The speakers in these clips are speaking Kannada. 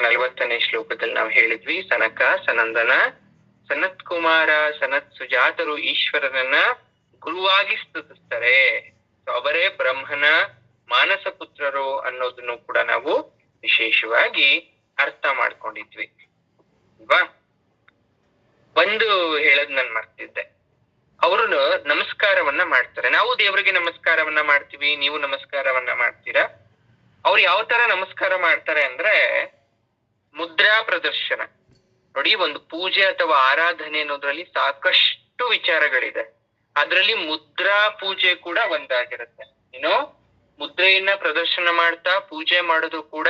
40ನೇ ಶ್ಲೋಕದಲ್ಲಿ ನಾವು ಹೇಳಿದ್ವಿ, ಸನಕ ಸನಂದನ ಸನತ್ ಕುಮಾರ ಸನತ್ ಸುಜಾತರು ಈಶ್ವರನನ್ನ ಗುರುವಾಗಿ ಸ್ತುತಿಸ್ತಾರೆ. ಅವರೇ ಬ್ರಹ್ಮನ ಮಾನಸ ಪುತ್ರರು ಅನ್ನೋದನ್ನು ಕೂಡ ನಾವು ವಿಶೇಷವಾಗಿ ಅರ್ಥ ಮಾಡ್ಕೊಂಡಿದ್ವಿ ಅಲ್ವಾ. ಒಂದು ಹೇಳದ್ ನಾನು ಮರ್ತಿದ್ದೆ, ಅವರು ನಮಸ್ಕಾರವನ್ನ ಮಾಡ್ತಾರೆ. ನಾವು ದೇವರಿಗೆ ನಮಸ್ಕಾರವನ್ನ ಮಾಡ್ತೀವಿ, ನೀವು ನಮಸ್ಕಾರವನ್ನ ಮಾಡ್ತೀರಾ. ಅವ್ರು ಯಾವ ತರ ನಮಸ್ಕಾರ ಮಾಡ್ತಾರೆ ಅಂದ್ರೆ ಮುದ್ರಾ ಪ್ರದರ್ಶನ. ನೋಡಿ, ಒಂದು ಪೂಜೆ ಅಥವಾ ಆರಾಧನೆ ಅನ್ನೋದ್ರಲ್ಲಿ ಸಾಕಷ್ಟು ವಿಚಾರಗಳಿದೆ. ಅದ್ರಲ್ಲಿ ಮುದ್ರಾ ಪೂಜೆ ಕೂಡ ಒಂದಾಗಿರುತ್ತೆ. ಏನು, ಮುದ್ರೆಯನ್ನ ಪ್ರದರ್ಶನ ಮಾಡ್ತಾ ಪೂಜೆ ಮಾಡೋದು ಕೂಡ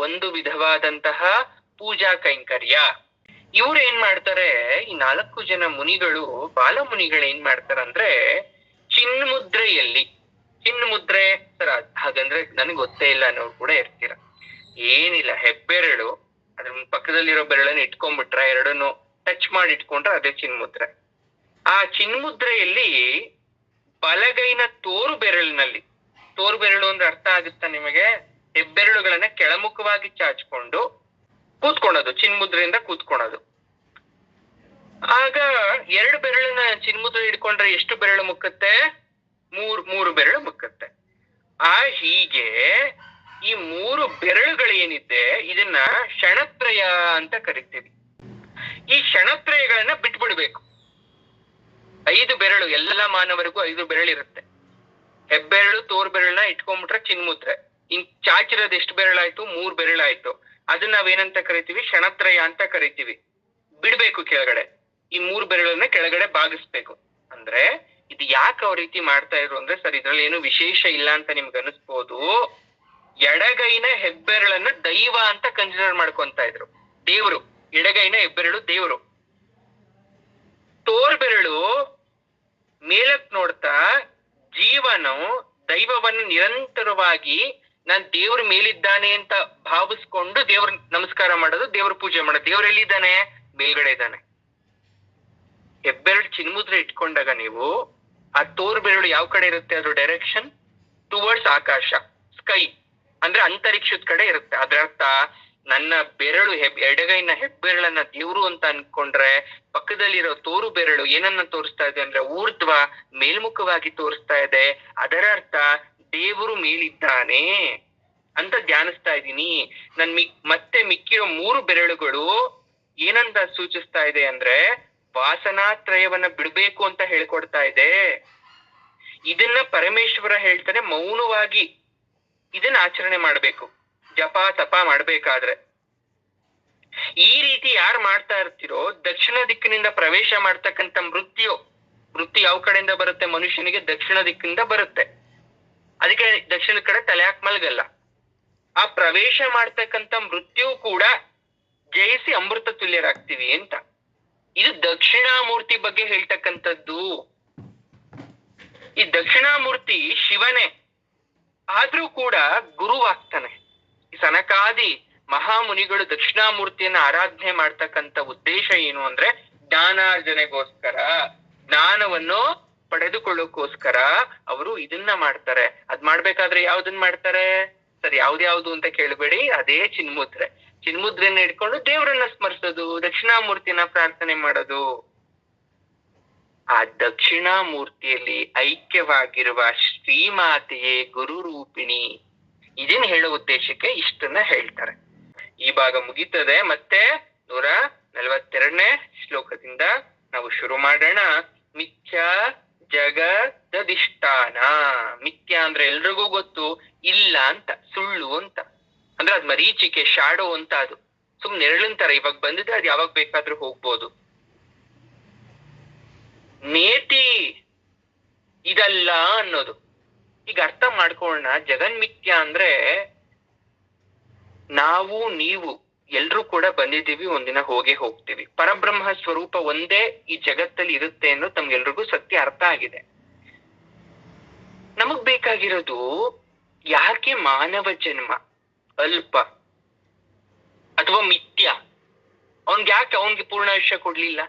ಒಂದು ವಿಧವಾದಂತಹ ಪೂಜಾ ಕೈಂಕರ್ಯ. ಇವ್ರು ಏನ್ ಮಾಡ್ತಾರೆ, ಈ 4 ಜನ ಮುನಿಗಳು, ಬಾಲ ಮುನಿಗಳು ಏನ್ ಮಾಡ್ತಾರಂದ್ರೆ ಚಿನ್ಮುದ್ರೆಯಲ್ಲಿ, ಚಿನ್ಮುದ್ರೆ ಸರ ಹಾಗಂದ್ರೆ ನನಗೆ ಗೊತ್ತೇ ಇಲ್ಲ ಅನ್ನೋರು ಕೂಡ ಇರ್ತೀರ. ಏನಿಲ್ಲ, ಹೆಬ್ಬೆರಳು ಅದ್ರ ಪಕ್ಕದಲ್ಲಿರೋ ಬೆರಳನ್ನು ಇಟ್ಕೊಂಡ್ಬಿಟ್ರೆ, ಎರಡನ್ನು ಟಚ್ ಮಾಡಿ ಇಟ್ಕೊಂಡ್ರೆ ಅದೇ ಚಿನ್ಮುದ್ರೆ. ಆ ಚಿನ್ಮುದ್ರೆಯಲ್ಲಿ ಬಲಗೈನ ತೋರು ಬೆರಳಿನಲ್ಲಿ, ತೋರು ಬೆರಳು ಅಂದ್ರೆ ಅರ್ಥ ಆಗುತ್ತಾ ನಿಮಗೆ? ಹೆಬ್ಬೆರಳುಗಳನ್ನ ಕೆಳಮುಖವಾಗಿ ಚಾಚ್ಕೊಂಡು ಕೂತ್ಕೊಳೋದು, ಚಿನ್ಮುದ್ರೆಯಿಂದ ಕೂತ್ಕೊಳೋದು. ಆಗ 2 ಬೆರಳನ್ನ ಚಿನ್ಮುದ್ರೆ ಇಟ್ಕೊಂಡ್ರೆ ಎಷ್ಟು ಬೆರಳು ಮುಕ್ಕತ್ತೆ? ಮೂರು ಬೆರಳು ಮುಕ್ಕತ್ತೆ. ಹೀಗೆ ಈ 3 ಬೆರಳುಗಳು ಏನಿದೆ ಇದನ್ನ ಕ್ಷಣತ್ರಯ ಅಂತ ಕರಿತೀವಿ. ಈ ಕ್ಷಣತ್ರಯಗಳನ್ನ ಬಿಟ್ಬಿಡ್ಬೇಕು. 5 ಬೆರಳು, ಎಲ್ಲ ಮಾನವರಿಗೂ 5 ಬೆರಳಿರುತ್ತೆ. ಹೆಬ್ಬೆರಳು ತೋರ್ ಬೆರಳನ್ನ ಇಟ್ಕೊಂಡ್ಬಿಟ್ರೆ ಚಿನ್ಮುದ್ರೆ. ಇನ್ ಚಾಚಿರೋದು ಎಷ್ಟು ಬೆರಳಾಯ್ತು? 3 ಬೆರಳಾಯ್ತು. ಅದನ್ನ ನಾವೇನಂತ ಕರಿತೀವಿ? ಕ್ಷಣತ್ರಯ ಅಂತ ಕರಿತೀವಿ. ಬಿಡ್ಬೇಕು ಕೆಳಗಡೆ, ಈ 3 ಬೆರಳನ್ನ ಕೆಳಗಡೆ ಬಾಗಿಸ್ಬೇಕು. ಅಂದ್ರೆ ಇದು ಯಾಕೆ ಅವ್ರ ರೀತಿ ಮಾಡ್ತಾ ಇದ್ರು ಅಂದ್ರೆ, ಸರ್ ಇದ್ರಲ್ಲಿ ಏನು ವಿಶೇಷ ಇಲ್ಲ ಅಂತ ನಿಮ್ಗೆ ಅನಿಸ್ಬೋದು. ಎಡಗೈನ ಹೆಬ್ಬೆರಳನ್ನ ದೈವ ಅಂತ ಕನ್ಸಿಡರ್ ಮಾಡ್ಕೊಂತ ಇದ್ರು. ದೇವರು, ಎಡಗೈನ ಹೆಬ್ಬೆರಳು ದೇವರು. ತೋರ್ ಬೆರಳು ಮೇಲಕ್ ನೋಡ್ತಾ ಜೀವನು ದೈವವನ್ನು ನಿರಂತರವಾಗಿ ನಾನ್ ದೇವ್ರ ಮೇಲಿದ್ದಾನೆ ಅಂತ ಭಾವಿಸ್ಕೊಂಡು ದೇವ್ರ ನಮಸ್ಕಾರ ಮಾಡೋದು, ದೇವ್ರ ಪೂಜೆ ಮಾಡೋದು. ದೇವ್ರ ಎಲ್ಲಿದ್ದಾನೆ? ಮೇಲ್ಗಡೆ ಇದ್ದಾನೆ. ಹೆಬ್ಬೆರಳು ಚಿನ್ಮುದ್ರೆ ಇಟ್ಕೊಂಡಾಗ ನೀವು ಆ ತೋರ್ ಬೆರಳು ಯಾವ ಕಡೆ ಇರುತ್ತೆ? ಅದ್ರ ಡೈರೆಕ್ಷನ್ ಟುವರ್ಡ್ಸ್ ಆಕಾಶ, ಸ್ಕೈ ಅಂದ್ರೆ ಅಂತರಿಕ್ಷದ ಕಡೆ ಇರುತ್ತೆ. ಅದ್ರ ಅರ್ಥ, ನನ್ನ ಬೆರಳು ಎಡಗೈನ ಹೆಬ್ಬೆರಳನ್ನ ದೇವ್ರು ಅಂತ ಅನ್ಕೊಂಡ್ರೆ, ಪಕ್ಕದಲ್ಲಿರೋ ತೋರು ಬೆರಳು ಏನನ್ನ ತೋರಿಸ್ತಾ ಇದೆ ಅಂದ್ರೆ ಊರ್ಧ್ವ, ಮೇಲ್ಮುಖವಾಗಿ ತೋರಿಸ್ತಾ ಇದೆ. ಅದರ ಅರ್ಥ ದೇವರು ಮೇಲಿದ್ದಾನೆ ಅಂತ ಧ್ಯಾನಿಸ್ತಾ ಇದ್ದೀನಿ. ಮತ್ತೆ ಮಿಕ್ಕಿರೋ 3 ಬೆರಳುಗಳು ಏನಂತ ಸೂಚಿಸ್ತಾ ಇದೆ ಅಂದ್ರೆ ವಾಸನಾತ್ರಯವನ್ನ ಬಿಡ್ಬೇಕು ಅಂತ ಹೇಳ್ಕೊಡ್ತಾ ಇದೆ. ಇದನ್ನ ಪರಮೇಶ್ವರ ಹೇಳ್ತಾನೆ, ಮೌನವಾಗಿ ಇದನ್ನ ಆಚರಣೆ ಮಾಡ್ಬೇಕು, ಜಪ ತಪ ಮಾಡ್ಬೇಕಾದ್ರೆ. ಈ ರೀತಿ ಯಾರು ಮಾಡ್ತಾ ಇರ್ತಿರೋ, ದಕ್ಷಿಣ ದಿಕ್ಕಿನಿಂದ ಪ್ರವೇಶ ಮಾಡ್ತಕ್ಕಂಥ ಮೃತ್ಯು ಯಾವ ಕಡೆಯಿಂದ ಬರುತ್ತೆ? ಮನುಷ್ಯನಿಗೆ ದಕ್ಷಿಣ ದಿಕ್ಕಿನಿಂದ ಬರುತ್ತೆ. ಅದಕ್ಕೆ ದಕ್ಷಿಣ ಕಡೆ ತಲೆ ಹಾಕಿ ಮಲ್ಗಲ್ಲ. ಆ ಪ್ರವೇಶ ಮಾಡ್ತಕ್ಕಂಥ ಮೃತ್ಯು ಕೂಡ ಜಯಿಸಿ ಅಮೃತ ತುಲ್ಯರಾಗ್ತೀವಿ ಅಂತ. ಇದು ದಕ್ಷಿಣಾಮೂರ್ತಿ ಬಗ್ಗೆ ಹೇಳ್ತಕ್ಕಂಥದ್ದು. ಈ ದಕ್ಷಿಣಾಮೂರ್ತಿ ಶಿವನೇ, ಆದ್ರೂ ಕೂಡ ಗುರುವಾಗ್ತಾನೆ. ಈ ಸನಕಾದಿ ಮಹಾಮುನಿಗಳು ದಕ್ಷಿಣಾಮೂರ್ತಿಯನ್ನ ಆರಾಧನೆ ಮಾಡ್ತಕ್ಕಂಥ ಉದ್ದೇಶ ಏನು ಅಂದ್ರೆ ಜ್ಞಾನಾರ್ಜನೆಗೋಸ್ಕರ, ಜ್ಞಾನವನ್ನು ಪಡೆದುಕೊಳ್ಳೋಕೋಸ್ಕರ ಅವರು ಇದನ್ನ ಮಾಡ್ತಾರೆ. ಅದ್ ಮಾಡ್ಬೇಕಾದ್ರೆ ಯಾವ್ದನ್ ಮಾಡ್ತಾರೆ? ಸರಿ, ಯಾವ್ದು ಅಂತ ಕೇಳಬೇಡಿ, ಅದೇ ಚಿನ್ಮುದ್ರೆ. ಚಿನ್ಮುದ್ರೆಯನ್ನ ಇಟ್ಕೊಂಡು ದೇವರನ್ನ ಸ್ಮರಿಸೋದು, ದಕ್ಷಿಣಾಮೂರ್ತಿಯನ್ನ ಪ್ರಾರ್ಥನೆ ಮಾಡೋದು. ಆ ದಕ್ಷಿಣಾಮೂರ್ತಿಯಲ್ಲಿ ಐಕ್ಯವಾಗಿರುವ ಶ್ರೀಮಾತೆಯೇ ಗುರು ರೂಪಿಣಿ. ಇದನ್ನ ಹೇಳೋ ಉದ್ದೇಶಕ್ಕೆ ಇಷ್ಟನ್ನ ಹೇಳ್ತಾರೆ. ಈ ಭಾಗ ಮುಗೀತದೆ. ಮತ್ತೆ 142ನೇ ಶ್ಲೋಕದಿಂದ ನಾವು ಶುರು ಮಾಡೋಣ. ಮಿಥ್ಯಾ ಜಗದಧಿಷ್ಠಾನ. ಮಿಥ್ಯಾ ಅಂದ್ರೆ ಎಲ್ರಿಗೂ ಗೊತ್ತು, ಇಲ್ಲ ಅಂತ, ಸುಳ್ಳು ಅಂತ. ಅಂದ್ರೆ ಅದ್ ಮರೀಚಿಕೆ, ಶಾಡೋ ಅಂತ. ಅದು ಸುಮ್ನೆ ನೆರಳಂತಾರೆ, ಇವಾಗ ಬಂದಿದ್ರೆ ಅದ್ ಯಾವಾಗ ಬೇಕಾದ್ರೂ ಹೋಗ್ಬೋದು. ನೇತಿ ಇದಲ್ಲ ಅನ್ನೋದು. ಈಗ ಅರ್ಥ ಮಾಡ್ಕೊಳ್ಳೋಣ. ಜಗನ್ಮಿಥ್ಯ ಅಂದ್ರೆ ನಾವು ನೀವು ಎಲ್ರೂ ಕೂಡ ಬಂದಿದ್ದೀವಿ, ಒಂದಿನ ಹೋಗೇ ಹೋಗ್ತೀವಿ. ಪರಬ್ರಹ್ಮ ಸ್ವರೂಪ ಒಂದೇ ಈ ಜಗತ್ತಲ್ಲಿ ಇರುತ್ತೆ ಅನ್ನೋದು ತಮ್ಗೆಲ್ರಿಗೂ ಸತ್ಯ ಅರ್ಥ ಆಗಿದೆ. ನಮಗ್ ಬೇಕಾಗಿರೋದು ಯಾಕೆ ಮಾನವ ಜನ್ಮ ಅಲ್ಪ ಅಥವಾ ಮಿಥ್ಯ? ಅವನ್ಗೆ ಪೂರ್ಣಾಯುಷ್ಯ ಕೊಡ್ಲಿಲ್ಲ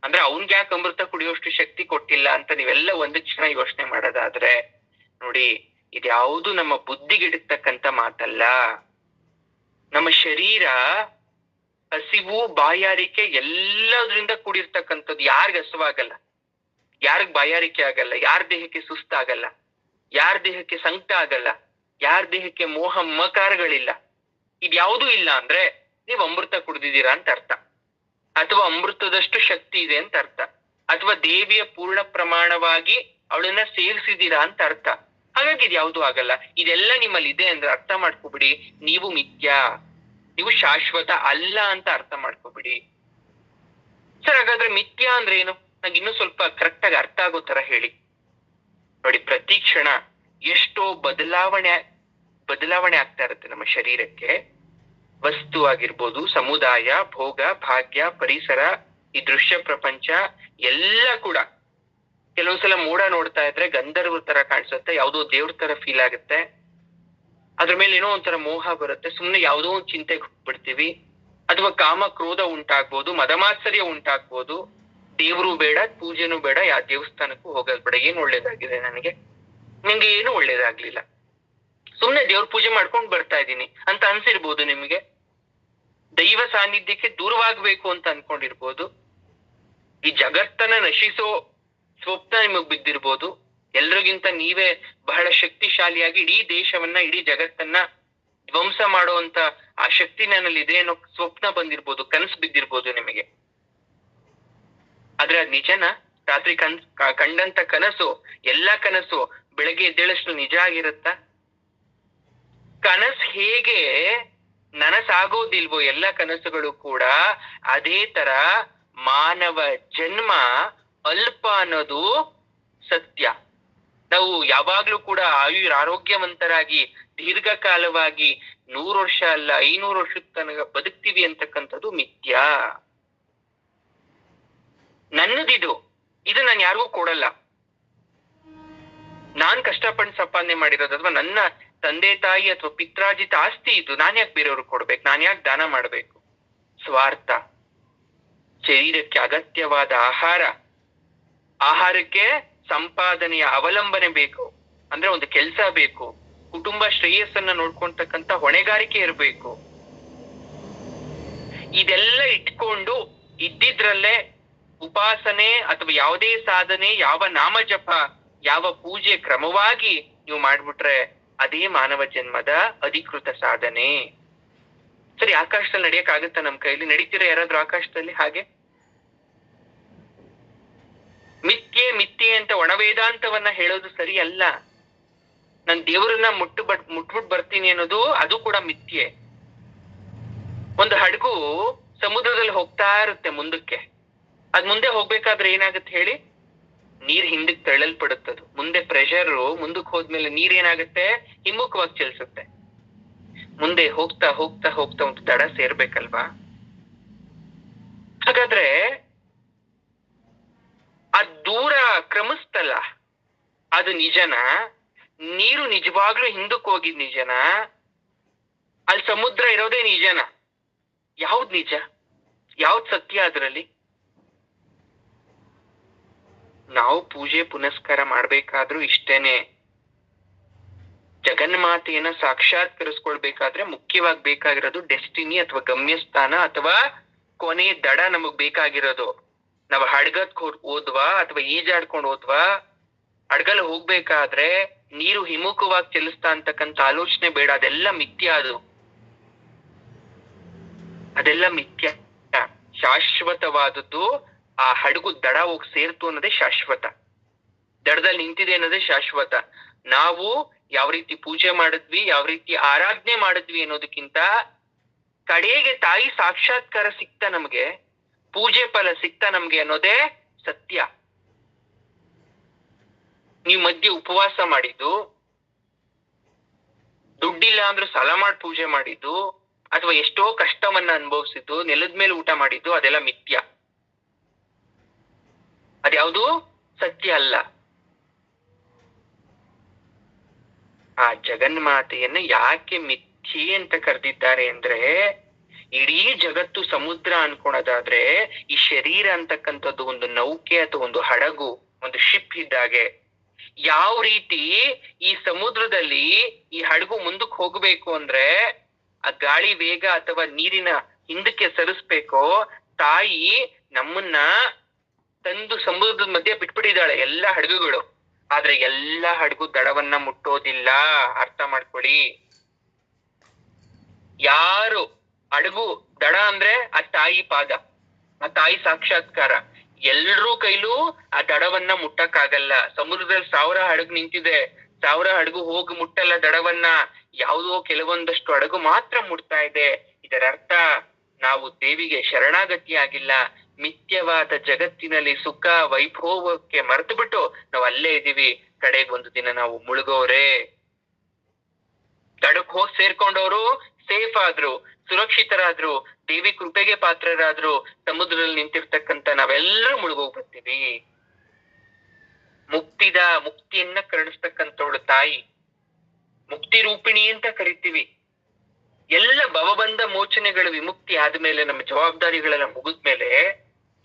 ಅಂದ್ರೆ ಅವನ್ಗೆ ಯಾಕೆ ಅಮೃತ ಕುಡಿಯೋಷ್ಟು ಶಕ್ತಿ ಕೊಟ್ಟಿಲ್ಲ ಅಂತ ನೀವೆಲ್ಲ ಒಂದು ಕ್ಷಣ ಯೋಚನೆ ಮಾಡೋದಾದ್ರೆ ನೋಡಿ, ಇದ್ಯಾವುದು ನಮ್ಮ ಬುದ್ಧಿಗಿಡತಕ್ಕಂತ ಮಾತಲ್ಲ. ನಮ್ಮ ಶರೀರ ಹಸಿವು ಬಾಯಾರಿಕೆ ಎಲ್ಲದ್ರಿಂದ ಕೂಡಿರ್ತಕ್ಕಂಥದ್ದು. ಯಾರಿಗ ಹಸಿವಾಗಲ್ಲ, ಯಾರಿಗ್ ಬಾಯಾರಿಕೆ ಆಗಲ್ಲ, ಯಾರ ದೇಹಕ್ಕೆ ಸುಸ್ತಾಗಲ್ಲ, ಯಾರ ದೇಹಕ್ಕೆ ಸಂಕಟ ಆಗಲ್ಲ, ಯಾರ ದೇಹಕ್ಕೆ ಮೋಹ ಮಮಕಾರಗಳಿಲ್ಲ, ಇದ್ಯಾವುದೂ ಇಲ್ಲ ಅಂದ್ರೆ ನೀವು ಅಮೃತ ಕುಡ್ದಿದ್ದೀರಾ ಅಂತ ಅರ್ಥ, ಅಥವಾ ಅಮೃತದಷ್ಟು ಶಕ್ತಿ ಇದೆ ಅಂತ ಅರ್ಥ, ಅಥವಾ ದೇವಿಯ ಪೂರ್ಣ ಪ್ರಮಾಣವಾಗಿ ಅವಳನ್ನ ಸೇವಿಸಿದೀರಾ ಅಂತ ಅರ್ಥ. ಹಾಗಾಗಿ ಇದ್ಯಾವುದೂ ಆಗಲ್ಲ. ಇದೆಲ್ಲ ನಿಮ್ಮಲ್ಲಿ ಇದೆ ಅಂದ್ರೆ ಅರ್ಥ ಮಾಡ್ಕೊಬಿಡಿ, ನೀವು ಮಿಥ್ಯಾ, ನೀವು ಶಾಶ್ವತ ಅಲ್ಲ ಅಂತ ಅರ್ಥ ಮಾಡ್ಕೊಬಿಡಿ. ಸರ್ ಹಾಗಾದ್ರೆ ಮಿಥ್ಯಾ ಅಂದ್ರೆ ಏನು? ನಂಗೆ ಇನ್ನೂ ಸ್ವಲ್ಪ ಕರೆಕ್ಟ್ ಆಗಿ ಅರ್ಥ ಆಗೋ ತರ ಹೇಳಿ. ನೋಡಿ, ಪ್ರತಿ ಕ್ಷಣ ಎಷ್ಟೋ ಬದಲಾವಣೆ ಆಗ್ತಾ ಇರುತ್ತೆ ನಮ್ಮ ಶರೀರಕ್ಕೆ. ವಸ್ತು ಆಗಿರ್ಬೋದು, ಸಮುದಾಯ, ಭೋಗ, ಭಾಗ್ಯ, ಪರಿಸರ, ಈ ದೃಶ್ಯ ಪ್ರಪಂಚ ಎಲ್ಲ ಕೂಡ. ಕೆಲವು ಸಲ ಮೋಡ ನೋಡ್ತಾ ಇದ್ರೆ ಗಂಧರ್ವ ತರ ಕಾಣಿಸುತ್ತೆ, ಯಾವುದೋ ದೇವ್ರ ತರ ಫೀಲ್ ಆಗುತ್ತೆ, ಅದ್ರ ಮೇಲೆ ಏನೋ ಒಂಥರ ಮೋಹ ಬರುತ್ತೆ, ಸುಮ್ನೆ ಯಾವುದೋ ಒಂದು ಚಿಂತೆಗೆ ಹೋಗ್ಬಿಡ್ತೀವಿ. ಅಥವಾ ಕಾಮ ಕ್ರೋಧ ಉಂಟಾಗ್ಬೋದು, ಮದಮಾತ್ಸರ್ಯ ಉಂಟಾಗ್ಬೋದು. ದೇವ್ರು ಬೇಡ, ಪೂಜೆನೂ ಬೇಡ, ಯಾವ ದೇವಸ್ಥಾನಕ್ಕೂ ಹೋಗೋದ್ ಬೇಡ, ಏನ್ ಒಳ್ಳೇದಾಗಿದೆ ನನಗೆ, ನಿಮ್ಗೆ ಏನು ಒಳ್ಳೇದಾಗ್ಲಿಲ್ಲ, ಸುಮ್ನೆ ದೇವ್ರ ಪೂಜೆ ಮಾಡ್ಕೊಂಡ್ ಬರ್ತಾ ಇದ್ದೀನಿ ಅಂತ ಅನ್ಸಿರ್ಬೋದು. ನಿಮ್ಗೆ ದೈವ ಸಾನ್ನಿಧ್ಯಕ್ಕೆ ದೂರವಾಗ್ಬೇಕು ಅಂತ ಅನ್ಕೊಂಡಿರ್ಬೋದು. ಈ ಜಗತ್ತನ್ನ ನಶಿಸೋ ಸ್ವಪ್ನ ನಿಮಗ್ ಬಿದ್ದಿರ್ಬೋದು. ಎಲ್ರಿಗಿಂತ ನೀವೇ ಬಹಳ ಶಕ್ತಿಶಾಲಿಯಾಗಿ ಇಡೀ ದೇಶವನ್ನ, ಇಡೀ ಜಗತ್ತನ್ನ ಧ್ವಂಸ ಮಾಡುವಂತ ಆ ಶಕ್ತಿ ನನ್ನಲ್ಲಿದೆ ಅನ್ನೋ ಸ್ವಪ್ನ ಬಂದಿರ್ಬೋದು, ಕನಸು ಬಿದ್ದಿರ್ಬೋದು ನಿಮಗೆ. ಆದ್ರೆ ಅದ್ ನಿಜನ? ರಾತ್ರಿ ಕಂಡಂತ ಕನಸು, ಎಲ್ಲಾ ಕನಸು ಬೆಳಗ್ಗೆ ಎದ್ದೇಳಷ್ಟು ನಿಜ ಆಗಿರುತ್ತ? ಕನಸು ಹೇಗೆ ನನಸಾಗೋದಿಲ್ವೋ ಎಲ್ಲ ಕನಸುಗಳು ಕೂಡ, ಅದೇ ತರ ಮಾನವ ಜನ್ಮ ಅಲ್ಪ ಅನ್ನೋದು ಸತ್ಯ. ನಾವು ಯಾವಾಗ್ಲೂ ಕೂಡ ಆರೋಗ್ಯವಂತರಾಗಿ ದೀರ್ಘಕಾಲವಾಗಿ 100 ವರ್ಷ ಅಲ್ಲ 500 ವರ್ಷದ ತನಕ ಬದುಕ್ತೀವಿ ಅಂತಕ್ಕಂಥದ್ದು ಮಿಥ್ಯಾ. ನನ್ನದಿದು, ಇದು ನಾನು ಯಾರಿಗೂ ಕೊಡಲ್ಲ. ನಾನ್ ಕಷ್ಟಪಟ್ಟು ಸಂಪಾದನೆ ಮಾಡಿರೋದು, ಅಥವಾ ನನ್ನ ತಂದೆ ತಾಯಿ ಅಥವಾ ಪಿತ್ರಾಜಿತ ಆಸ್ತಿ ಇದು. ನಾನ್ ಯಾಕೆ ಬೇರೆಯವ್ರಿಗೆ ಕೊಡ್ಬೇಕು? ನಾನ್ ಯಾಕೆ ದಾನ ಮಾಡ್ಬೇಕು? ಸ್ವಾರ್ಥ. ಶರೀರಕ್ಕೆ ಅಗತ್ಯವಾದ ಆಹಾರಕ್ಕೆ ಸಂಪಾದನೆಯ ಅವಲಂಬನೆ ಬೇಕು, ಅಂದ್ರೆ ಒಂದು ಕೆಲಸ ಬೇಕು, ಕುಟುಂಬ ಶ್ರೇಯಸ್ಸನ್ನ ನೋಡ್ಕೊಳ್ತಕ್ಕಂಥ ಹೊಣೆಗಾರಿಕೆ ಇರಬೇಕು. ಇದೆಲ್ಲ ಇಟ್ಕೊಂಡು ಇದ್ದಿದ್ರಲ್ಲೇ ಉಪಾಸನೆ ಅಥವಾ ಯಾವುದೇ ಸಾಧನೆ, ಯಾವ ನಾಮ ಜಪ, ಯಾವ ಪೂಜೆ ಕ್ರಮವಾಗಿ ನೀವು ಮಾಡ್ಬಿಟ್ರೆ ಅದೇ ಮಾನವ ಜನ್ಮದ ಅಧಿಕೃತ ಸಾಧನೆ. ಸರಿ, ಆಕಾಶದಲ್ಲಿ ನಡೆಯಕ್ ಆಗುತ್ತಾ? ನಮ್ ಕೈಲಿ ನಡೀತೀರಾ ಯಾರಾದ್ರೂ ಆಕಾಶದಲ್ಲಿ? ಹಾಗೆ ಮಿಥ್ಯೆ ಅಂತ ಒಣವೇದಾಂತವನ್ನ ಹೇಳೋದು ಸರಿ ಅಲ್ಲ. ನನ್ ದೇವರನ್ನ ಮುಟ್ಬಿಟ್ಟು ಬರ್ತೀನಿ ಅನ್ನೋದು ಅದು ಕೂಡ ಮಿಥ್ಯೆ. ಒಂದು ಹಡಗು ಸಮುದ್ರದಲ್ಲಿ ಹೋಗ್ತಾ ಇರುತ್ತೆ ಮುಂದಕ್ಕೆ. ಅದ್ ಮುಂದೆ ಹೋಗ್ಬೇಕಾದ್ರೆ ಏನಾಗುತ್ತೆ ಹೇಳಿ? ನೀರ್ ಹಿಂದಕ್ಕೆ ತಳ್ಳಲ್ಪಡುತ್ತದು. ಮುಂದೆ ಪ್ರೆಷರ್ ಮುಂದಕ್ಕೆ ಹೋದ್ಮೇಲೆ ನೀರ್ ಏನಾಗುತ್ತೆ? ಹಿಮ್ಮುಖವಾಗಿ ಚಲಿಸುತ್ತೆ. ಮುಂದೆ ಹೋಗ್ತಾ ಹೋಗ್ತಾ ಹೋಗ್ತಾ ಒಂದು ದಡ ಸೇರ್ಬೇಕಲ್ವಾ? ಹಾಗಾದ್ರೆ ಆ ದೂರ ಕ್ರಮಿಸ್ತಲ್ಲ, ಅದು ನಿಜನ? ನೀರು ನಿಜವಾಗ್ಲೂ ಹಿಂದಕ್ಕೆ ಹೋಗಿದ್ ನಿಜನ? ಅಲ್ಲಿ ಸಮುದ್ರ ಇರೋದೇ ನಿಜನ? ಯಾವ್ದ್ ನಿಜ? ಯಾವ್ದ್ ಸತ್ಯ ಅದರಲ್ಲಿ? ನಾವು ಪೂಜೆ ಪುನಸ್ಕಾರ ಮಾಡ್ಬೇಕಾದ್ರೂ ಇಷ್ಟೇನೆ. ಜಗನ್ಮಾತೆಯನ್ನ ಸಾಕ್ಷಾತ್ಕರಿಸ್ಕೊಳ್ಬೇಕಾದ್ರೆ ಮುಖ್ಯವಾಗಿ ಬೇಕಾಗಿರೋದು ಡೆಸ್ಟಿನಿ ಅಥವಾ ಗಮ್ಯಸ್ಥಾನ ಅಥವಾ ಕೊನೆ ದಡ ನಮಗ್ ಬೇಕಾಗಿರೋದು. ನಾವ್ ಹಡ್ಗಕ್ ಹೋದ್ವಾ ಅಥವಾ ಈಜಾಡ್ಕೊಂಡ್ ಹೋದ್ವಾ, ಹಡ್ಗಲ್ ಹೋಗ್ಬೇಕಾದ್ರೆ ನೀರು ಹಿಮ್ಮುಖವಾಗಿ ಚಲಿಸ್ತಾ ಅಂತಕ್ಕಂಥ ಆಲೋಚನೆ ಬೇಡ. ಅದೆಲ್ಲ ಮಿಥ್ಯ. ಅದೆಲ್ಲ ಮಿಥ್ಯ. ಶಾಶ್ವತವಾದದ್ದು ಆ ಹಡಗು ದಡ ಹೋಗಿ ಸೇರ್ತು ಅನ್ನೋದೇ ಶಾಶ್ವತ. ದಡದಲ್ಲಿ ನಿಂತಿದೆ ಅನ್ನೋದೇ ಶಾಶ್ವತ. ನಾವು ಯಾವ ರೀತಿ ಪೂಜೆ ಮಾಡಿದ್ವಿ, ಯಾವ ರೀತಿ ಆರಾಧನೆ ಮಾಡಿದ್ವಿ ಅನ್ನೋದಕ್ಕಿಂತ ಕಡೆಗೆ ತಾಯಿ ಸಾಕ್ಷಾತ್ಕಾರ ಸಿಕ್ತಾ ನಮ್ಗೆ, ಪೂಜೆ ಫಲ ಸಿಕ್ತಾ ನಮ್ಗೆ ಅನ್ನೋದೇ ಸತ್ಯ. ನೀವು ಮಧ್ಯೆ ಉಪವಾಸ ಮಾಡಿದ್ದು, ದುಡ್ಡಿಲ್ಲ ಅಂದ್ರೂ ಸಾಲ ಮಾಡಿ ಪೂಜೆ ಮಾಡಿದ್ದು, ಅಥವಾ ಎಷ್ಟೋ ಕಷ್ಟವನ್ನ ಅನುಭವಿಸಿದ್ದು, ನೆಲದ ಮೇಲೆ ಊಟ ಮಾಡಿದ್ದು, ಅದೆಲ್ಲ ಮಿಥ್ಯ. ಅದ್ಯಾವುದು ಸತ್ಯ ಅಲ್ಲ. ಆ ಜಗನ್ಮಾತೆಯನ್ನ ಯಾಕೆ ಮಿಥ್ಯೆ ಅಂತ ಕರೆದಿದ್ದಾರೆ ಅಂದ್ರೆ, ಇಡೀ ಜಗತ್ತು ಸಮುದ್ರ ಅನ್ಕೊಳೋದಾದ್ರೆ ಈ ಶರೀರ ಅಂತಕ್ಕಂಥದ್ದು ಒಂದು ನೌಕೆ ಅಥವಾ ಒಂದು ಹಡಗು, ಒಂದು ಶಿಪ್ ಇದ್ದಾಗೆ. ಯಾವ ರೀತಿ ಈ ಸಮುದ್ರದಲ್ಲಿ ಈ ಹಡಗು ಮುಂದಕ್ಕೆ ಹೋಗ್ಬೇಕು ಅಂದ್ರೆ ಆ ಗಾಳಿ ವೇಗ ಅಥವಾ ನೀರಿನ ಹಿಂದಕ್ಕೆ ಸರಿಸ್ಬೇಕೋ, ತಾಯಿ ನಮ್ಮನ್ನ ತಂದು ಸಮುದ್ರದ ಮಧ್ಯೆ ಬಿಟ್ಬಿಟ್ಟಿದ್ದಾಳೆ ಎಲ್ಲಾ ಹಡಗುಗಳು. ಆದ್ರೆ ಎಲ್ಲಾ ಹಡಗು ದಡವನ್ನ ಮುಟ್ಟೋದಿಲ್ಲ, ಅರ್ಥ ಮಾಡ್ಕೊಳ್ಳಿ. ಯಾರು ಹಡಗು ದಡ ಅಂದ್ರೆ ಆ ತಾಯಿ ಪಾದ, ಆ ತಾಯಿ ಸಾಕ್ಷಾತ್ಕಾರ. ಎಲ್ರೂ ಕೈಲೂ ಆ ದಡವನ್ನ ಮುಟ್ಟಕ್ಕಾಗಲ್ಲ. ಸಮುದ್ರದಲ್ಲಿ 1000 ಹಡಗು ನಿಂತಿದೆ, 1000 ಹಡಗು ಹೋಗಿ ಮುಟ್ಟಲ್ಲ ದಡವನ್ನ. ಯಾವುದೋ ಕೆಲವೊಂದಷ್ಟು ಹಡಗು ಮಾತ್ರ ಮುಟ್ತಾ ಇದೆ. ಇದರ ಅರ್ಥ ನಾವು ದೇವಿಗೆ ಶರಣಾಗತಿ ಆಗಿಲ್ಲ. ಮಿಥ್ಯವಾದ ಜಗತ್ತಿನಲ್ಲಿ ಸುಖ ವೈಭವಕ್ಕೆ ಮರೆತು ಬಿಟ್ಟು ನಾವು ಅಲ್ಲೇ ಇದೀವಿ. ಕಡೆಗೆ ಒಂದು ದಿನ ನಾವು ಮುಳುಗೋರೆ. ದಡಕ್ ಹೋಗಿ ಸೇರ್ಕೊಂಡವರು ಸೇಫ್ ಆದ್ರು, ಸುರಕ್ಷಿತರಾದ್ರು, ದೇವಿ ಕೃಪೆಗೆ ಪಾತ್ರರಾದ್ರು. ಸಮುದ್ರದಲ್ಲಿ ನಿಂತಿರ್ತಕ್ಕಂತ ನಾವೆಲ್ಲರೂ ಮುಳುಗೋಗ್ಬಿಡ್ತೀವಿ. ಮುಕ್ತಿಯನ್ನ ಕರುಣಿಸ್ತಕ್ಕಂಥವಳು ತಾಯಿ, ಮುಕ್ತಿ ರೂಪಿಣಿ ಅಂತ ಕರಿತೀವಿ. ಎಲ್ಲ ಭವಬಂಧ ಮೋಚನೆಗಳು ವಿಮುಕ್ತಿ ಆದ್ಮೇಲೆ, ನಮ್ಮ ಜವಾಬ್ದಾರಿಗಳೆಲ್ಲ ಮುಗಿದ್ಮೇಲೆ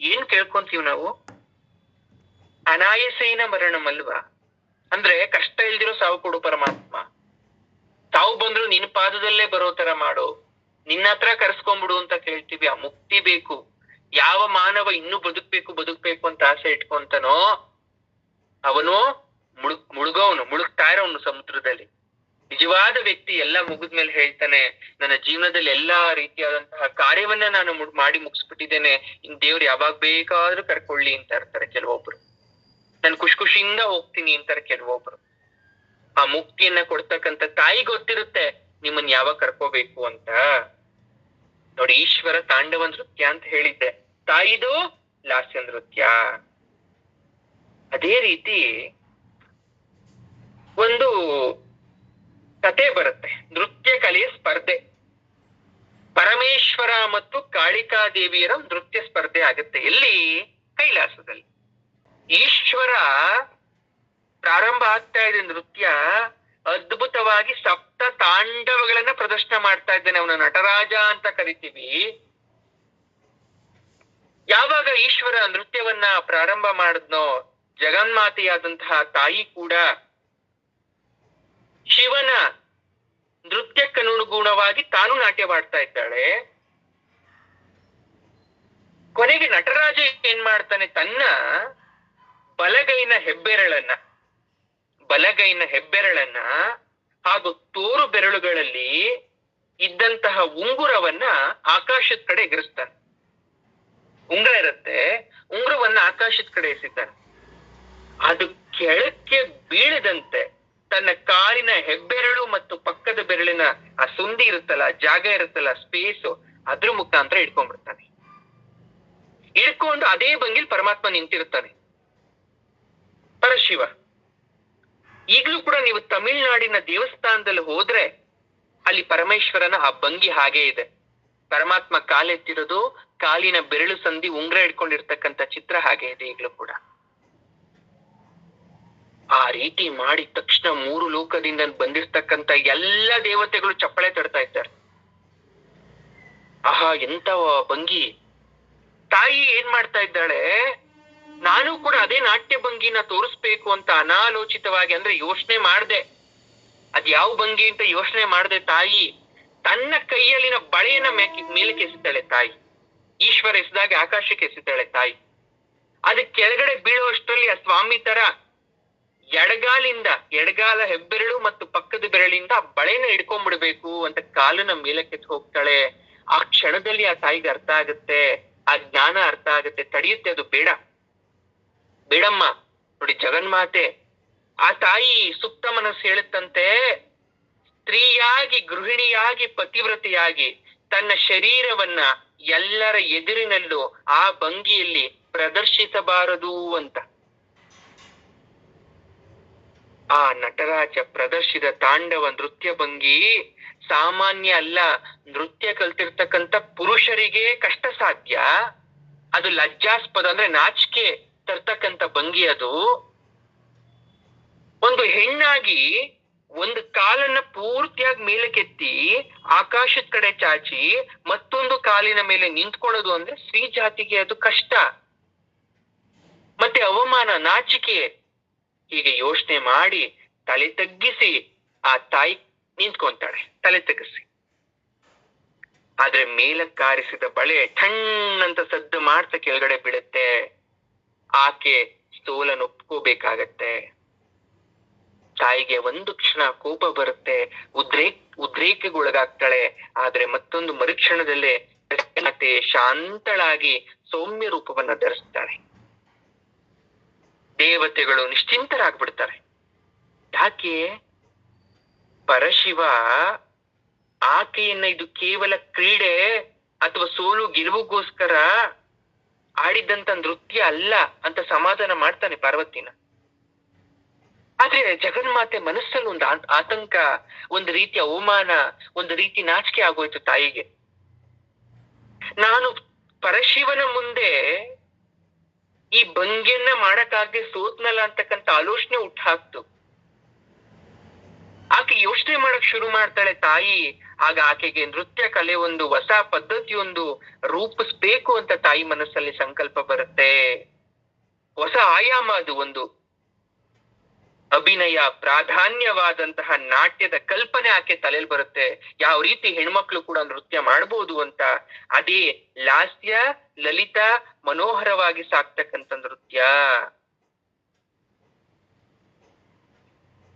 ಏನ್ ಕೇಳ್ಕೊಂತೀವಿ ನಾವು? ಅನಾಯಸೇನ ಮರಣಂ ಅಲ್ವಾ? ಅಂದ್ರೆ ಕಷ್ಟ ಇಲ್ದಿರೋ ಸಾವು ಕೊಡು ಪರಮಾತ್ಮ. ತಾವು ಬಂದ್ರು ನಿನ್ನ ಪಾದದಲ್ಲೇ ಬರೋ ತರ ಮಾಡು, ನಿನ್ನ ಹತ್ರ ಕರ್ಸ್ಕೊಂಡ್ಬಿಡು ಅಂತ ಕೇಳ್ತೀವಿ. ಆ ಮುಕ್ತಿ ಬೇಕು. ಯಾವ ಮಾನವ ಇನ್ನೂ ಬದುಕ್ಬೇಕು ಅಂತ ಆಸೆ ಇಟ್ಕೊಂತಾನೋ ಅವನು ಮುಳುಗ್ತಾ ಇರೋನು ಸಮುದ್ರದಲ್ಲಿ. ನಿಜವಾದ ವ್ಯಕ್ತಿ ಎಲ್ಲ ಮುಗಿದ್ಮೇಲೆ ಹೇಳ್ತಾನೆ, ನನ್ನ ಜೀವನದಲ್ಲಿ ಎಲ್ಲಾ ರೀತಿಯಾದಂತಹ ಕಾರ್ಯವನ್ನ ನಾನು ಮಾಡಿ ಮುಗಿಸ್ಬಿಟ್ಟಿದ್ದೇನೆ, ಇನ್ ದೇವ್ರು ಯಾವಾಗ ಬೇಕಾದ್ರೂ ಕರ್ಕೊಳ್ಳಿ ಅಂತ ಇರ್ತಾರೆ ಕೆಲವೊಬ್ರು. ನಾನು ಖುಷಿಯಿಂದ ಹೋಗ್ತೀನಿ ಅಂತಾರೆ ಕೆಲವೊಬ್ರು. ಆ ಮುಕ್ತಿಯನ್ನ ಕೊಡ್ತಕ್ಕಂಥ ತಾಯಿ ಗೊತ್ತಿರುತ್ತೆ ನಿಮ್ಮನ್ ಯಾವಾಗ ಕರ್ಕೋಬೇಕು ಅಂತ. ನೋಡಿ, ಈಶ್ವರ ತಾಂಡವ ನೃತ್ಯ ಅಂತ ಹೇಳಿದ್ದೆ, ತಾಯಿದು ಲಾಸ್ಯ ನೃತ್ಯ. ಅದೇ ರೀತಿ ಒಂದು ಕತೆ ಬರುತ್ತೆ, ನೃತ್ಯ ಕಲೆಯ ಸ್ಪರ್ಧೆ. ಪರಮೇಶ್ವರ ಮತ್ತು ಕಾಳಿಕಾದೇವಿಯರ ನೃತ್ಯ ಸ್ಪರ್ಧೆ ಆಗುತ್ತೆ. ಎಲ್ಲಿ? ಕೈಲಾಸದಲ್ಲಿ. ಈಶ್ವರ ಪ್ರಾರಂಭ ಆಗ್ತಾ ಇದೆ ನೃತ್ಯ. ಅದ್ಭುತವಾಗಿ ಸಪ್ತ ತಾಂಡವಗಳನ್ನ ಪ್ರದರ್ಶನ ಮಾಡ್ತಾ ಇದ್ದಾನೆ. ಅವನ ನಟರಾಜ ಅಂತ ಕರಿತೀವಿ. ಯಾವಾಗ ಈಶ್ವರ ನೃತ್ಯವನ್ನ ಪ್ರಾರಂಭ ಮಾಡಿದ್ನೋ, ಜಗನ್ಮಾತೆಯಾದಂತಹ ತಾಯಿ ಕೂಡ ಶಿವನ ನೃತ್ಯಕ್ಕನುಗುಣವಾಗಿ ತಾನು ನಾಟ್ಯವಾಡ್ತಾ ಇದ್ದಾಳೆ. ಕೊನೆಗೆ ನಟರಾಜ ಏನ್ ಮಾಡ್ತಾನೆ, ತನ್ನ ಬಲಗೈನ ಹೆಬ್ಬೆರಳನ್ನ ಹಾಗೂ ತೋರು ಬೆರಳುಗಳಲ್ಲಿ ಇದ್ದಂತಹ ಉಂಗುರವನ್ನ ಆಕಾಶದ ಕಡೆ ಎಗರಿಸ್ತಾನೆ. ಉಂಗುರ ಇರುತ್ತೆ, ಉಂಗುರವನ್ನ ಆಕಾಶದ ಕಡೆ ಎಸಿತಾನೆ. ಅದು ಕೆಳಕ್ಕೆ ಬೀಳದಂತೆ ತನ್ನ ಕಾಲಿನ ಹೆಬ್ಬೆರಳು ಮತ್ತು ಪಕ್ಕದ ಬೆರಳಿನ ಆ ಸುಂದಿ ಇರುತ್ತಲ್ಲ, ಜಾಗ ಇರುತ್ತಲ್ಲ, ಸ್ಪೇಸ್, ಅದ್ರ ಮುಖಾಂತರ ಇಟ್ಕೊಂಡ್ಬಿಡ್ತಾನೆ. ಇಟ್ಕೊಂಡು ಅದೇ ಭಂಗಿಲ್ ಪರಮಾತ್ಮ ನಿಂತಿರ್ತಾನೆ, ಪರಶಿವ. ಈಗಲೂ ಕೂಡ ನೀವು ತಮಿಳ್ನಾಡಿನ ದೇವಸ್ಥಾನದಲ್ಲಿ ಹೋದ್ರೆ ಅಲ್ಲಿ ಪರಮೇಶ್ವರನ ಆ ಭಂಗಿ ಹಾಗೆ ಇದೆ. ಪರಮಾತ್ಮ ಕಾಲೆತ್ತಿರೋದು, ಕಾಲಿನ ಬೆರಳು ಸಂಧಿ ಉಂಗ್ರ ಇಟ್ಕೊಂಡಿರ್ತಕ್ಕಂಥ ಚಿತ್ರ ಹಾಗೆ ಇದೆ ಈಗಲೂ ಕೂಡ. ಆ ರೀತಿ ಮಾಡಿದ ತಕ್ಷಣ 3 ಲೋಕದಿಂದ ಬಂದಿರ್ತಕ್ಕಂಥ ಎಲ್ಲ ದೇವತೆಗಳು ಚಪ್ಪಳೆ ತಡ್ತಾ ಇದ್ದಾರೆ. ಆಹಾ, ಎಂತ ಭಂಗಿ! ತಾಯಿ ಏನ್ ಮಾಡ್ತಾ ಇದ್ದಾಳೆ, ನಾನು ಕೂಡ ಅದೇ ನಾಟ್ಯ ಭಂಗಿನ ತೋರಿಸ್ಬೇಕು ಅಂತ ಅನಾಲೋಚಿತವಾಗಿ, ಅಂದ್ರೆ ಯೋಚನೆ ಮಾಡ್ದೆ, ಅದ್ ಯಾವ ಭಂಗಿ ಅಂತ ಯೋಚನೆ ಮಾಡ್ದೆ, ತಾಯಿ ತನ್ನ ಕೈಯಲ್ಲಿನ ಬಳೆಯನ್ನ ಮೇಲಕ್ಕೆ ಎಸಿತಾಳೆ ತಾಯಿ. ಈಶ್ವರ ಎಸೆದಾಗ ಆಕಾಶಕ್ಕೆ ಎಸಿತಾಳೆ ತಾಯಿ. ಅದ ಕೆಳಗಡೆ ಬೀಳುವಷ್ಟರಲ್ಲಿ ಆ ಸ್ವಾಮಿ ತರ ಎಡಗಾಲ ಹೆಬ್ಬೆರಳು ಮತ್ತು ಪಕ್ಕದ ಬೆರಳಿಂದ ಆ ಬಳೆನ ಹಿಡ್ಕೊಂಡ್ಬಿಡ್ಬೇಕು ಅಂತ ಕಾಲನ್ನ ಮೇಲಕ್ಕೆ ಹೋಗ್ತಾಳೆ. ಆ ಕ್ಷಣದಲ್ಲಿ ಆ ತಾಯಿಗೆ ಅರ್ಥ ಆಗುತ್ತೆ, ಆ ಜ್ಞಾನ ಅರ್ಥ ಆಗುತ್ತೆ, ತಡೆಯುತ್ತೆ, ಅದು ಬೇಡಮ್ಮ. ನೋಡಿ, ಜಗನ್ಮಾತೆ ಆ ತಾಯಿ ಸುಪ್ತ ಮನಸ್ಸು ಹೇಳುತ್ತಂತೆ, ಸ್ತ್ರೀಯಾಗಿ, ಗೃಹಿಣಿಯಾಗಿ, ಪತಿವ್ರತೆಯಾಗಿ ತನ್ನ ಶರೀರವನ್ನ ಎಲ್ಲರ ಎದುರಿನಲ್ಲೂ ಆ ಭಂಗಿಯಲ್ಲಿ ಪ್ರದರ್ಶಿಸಬಾರದು ಅಂತ. ಆ ನಟರಾಜ ಪ್ರದರ್ಶಿತ ತಾಂಡವ ನೃತ್ಯ ಭಂಗಿ ಸಾಮಾನ್ಯ ಅಲ್ಲ. ನೃತ್ಯ ಕಲ್ತಿರ್ತಕ್ಕಂಥ ಪುರುಷರಿಗೆ ಕಷ್ಟ ಸಾಧ್ಯ. ಅದು ಲಜ್ಜಾಸ್ಪದ, ಅಂದ್ರೆ ನಾಚಿಕೆ ತರ್ತಕ್ಕಂಥ ಭಂಗಿ ಅದು. ಒಂದು ಹೆಣ್ಣಾಗಿ ಒಂದು ಕಾಲನ್ನ ಪೂರ್ತಿಯಾಗಿ ಮೇಲಕ್ಕೆತ್ತಿ ಆಕಾಶದ ಕಡೆ ಚಾಚಿ ಮತ್ತೊಂದು ಕಾಲಿನ ಮೇಲೆ ನಿಂತ್ಕೊಳ್ಳೋದು ಅಂದ್ರೆ ಸ್ತ್ರೀ ಜಾತಿಗೆ ಅದು ಕಷ್ಟ, ಮತ್ತೆ ಅವಮಾನ, ನಾಚಿಕೆ. ಹೀಗೆ ಯೋಚನೆ ಮಾಡಿ ತಲೆ ತಗ್ಗಿಸಿ ಆ ತಾಯಿ ನಿಂತ್ಕೊಂತಾಳೆ, ತಲೆ ತಗ್ಗಿಸಿ. ಆದ್ರೆ ಮೇಲಕ್ಕಾರಿಸಿದ ಬಳೆ ಠಣ್ಣಂತ ಸದ್ದು ಮಾಡ್ತಾ ಕೆಳಗಡೆ ಬೀಳುತ್ತೆ. ಆಕೆ ಸೋಲನ್ನು ಒಪ್ಕೋಬೇಕಾಗತ್ತೆ. ತಾಯಿಗೆ ಒಂದು ಕ್ಷಣ ಕೋಪ ಬರುತ್ತೆ, ಉದ್ರೇಕಗೊಳಗಾಗ್ತಾಳೆ. ಆದ್ರೆ ಮತ್ತೊಂದು ಮರುಕ್ಷಣದಲ್ಲೇ ಮತ್ತೆ ಶಾಂತಳಾಗಿ ಸೌಮ್ಯ ರೂಪವನ್ನ ಧರಿಸ್ತಾಳೆ. ದೇವತೆಗಳು ನಿಶ್ಚಿಂತರಾಗ್ಬಿಡ್ತಾರೆ. ಯಾಕೆ? ಪರಶಿವ ಆಕೆಯನ್ನ ಇದು ಕೇವಲ ಕ್ರೀಡೆ ಅಥವಾ ಸೋಲು ಗೆಲುವಿಗೋಸ್ಕರ ಆಡಿದಂತ ನೃತ್ಯ ಅಲ್ಲ ಅಂತ ಸಮಾಧಾನ ಮಾಡ್ತಾನೆ ಪಾರ್ವತಿನ. ಆದ್ರೆ ಜಗನ್ಮಾತೆ ಮನಸ್ಸಲ್ಲಿ ಒಂದು ಆತಂಕ, ಒಂದು ರೀತಿ ಅವಮಾನ, ಒಂದು ರೀತಿ ನಾಚಿಕೆ ಆಗೋಯ್ತು ತಾಯಿಗೆ. ನಾನು ಪರಶಿವನ ಮುಂದೆ ಈ ಭಂಗಿಯನ್ನ ಮಾಡಕ್ಕಾಗದೆ ಸೋತ್ನಲ್ಲ ಅಂತಕ್ಕಂಥ ಆಲೋಚನೆ ಹುಟ್ಟಾಕ್ತು. ಆಕೆ ಯೋಚನೆ ಮಾಡಕ್ ಶುರು ಮಾಡ್ತಾಳೆ ತಾಯಿ. ಆಗ ಆಕೆಗೆ ನೃತ್ಯ ಕಲೆ ಒಂದು ಹೊಸ ಪದ್ಧತಿಯೊಂದು ರೂಪಿಸ್ಬೇಕು ಅಂತ ತಾಯಿ ಮನಸ್ಸಲ್ಲಿ ಸಂಕಲ್ಪ ಬರುತ್ತೆ. ಹೊಸ ಆಯಾಮ, ಅದು ಒಂದು ಅಭಿನಯ ಪ್ರಾಧಾನ್ಯವಾದಂತಹ ನಾಟ್ಯದ ಕಲ್ಪನೆ ಆಕೆ ತಲೆಯಲ್ಲಿ ಬರುತ್ತೆ. ಯಾವ ರೀತಿ ಹೆಣ್ಮಕ್ಳು ಕೂಡ ನೃತ್ಯ ಮಾಡ್ಬೋದು ಅಂತ. ಅದೇ ಲಾಸ್ಯ ಲಲಿತ ಮನೋಹರವಾಗಿ ಸಾಕ್ತಕ್ಕಂಥ ನೃತ್ಯ.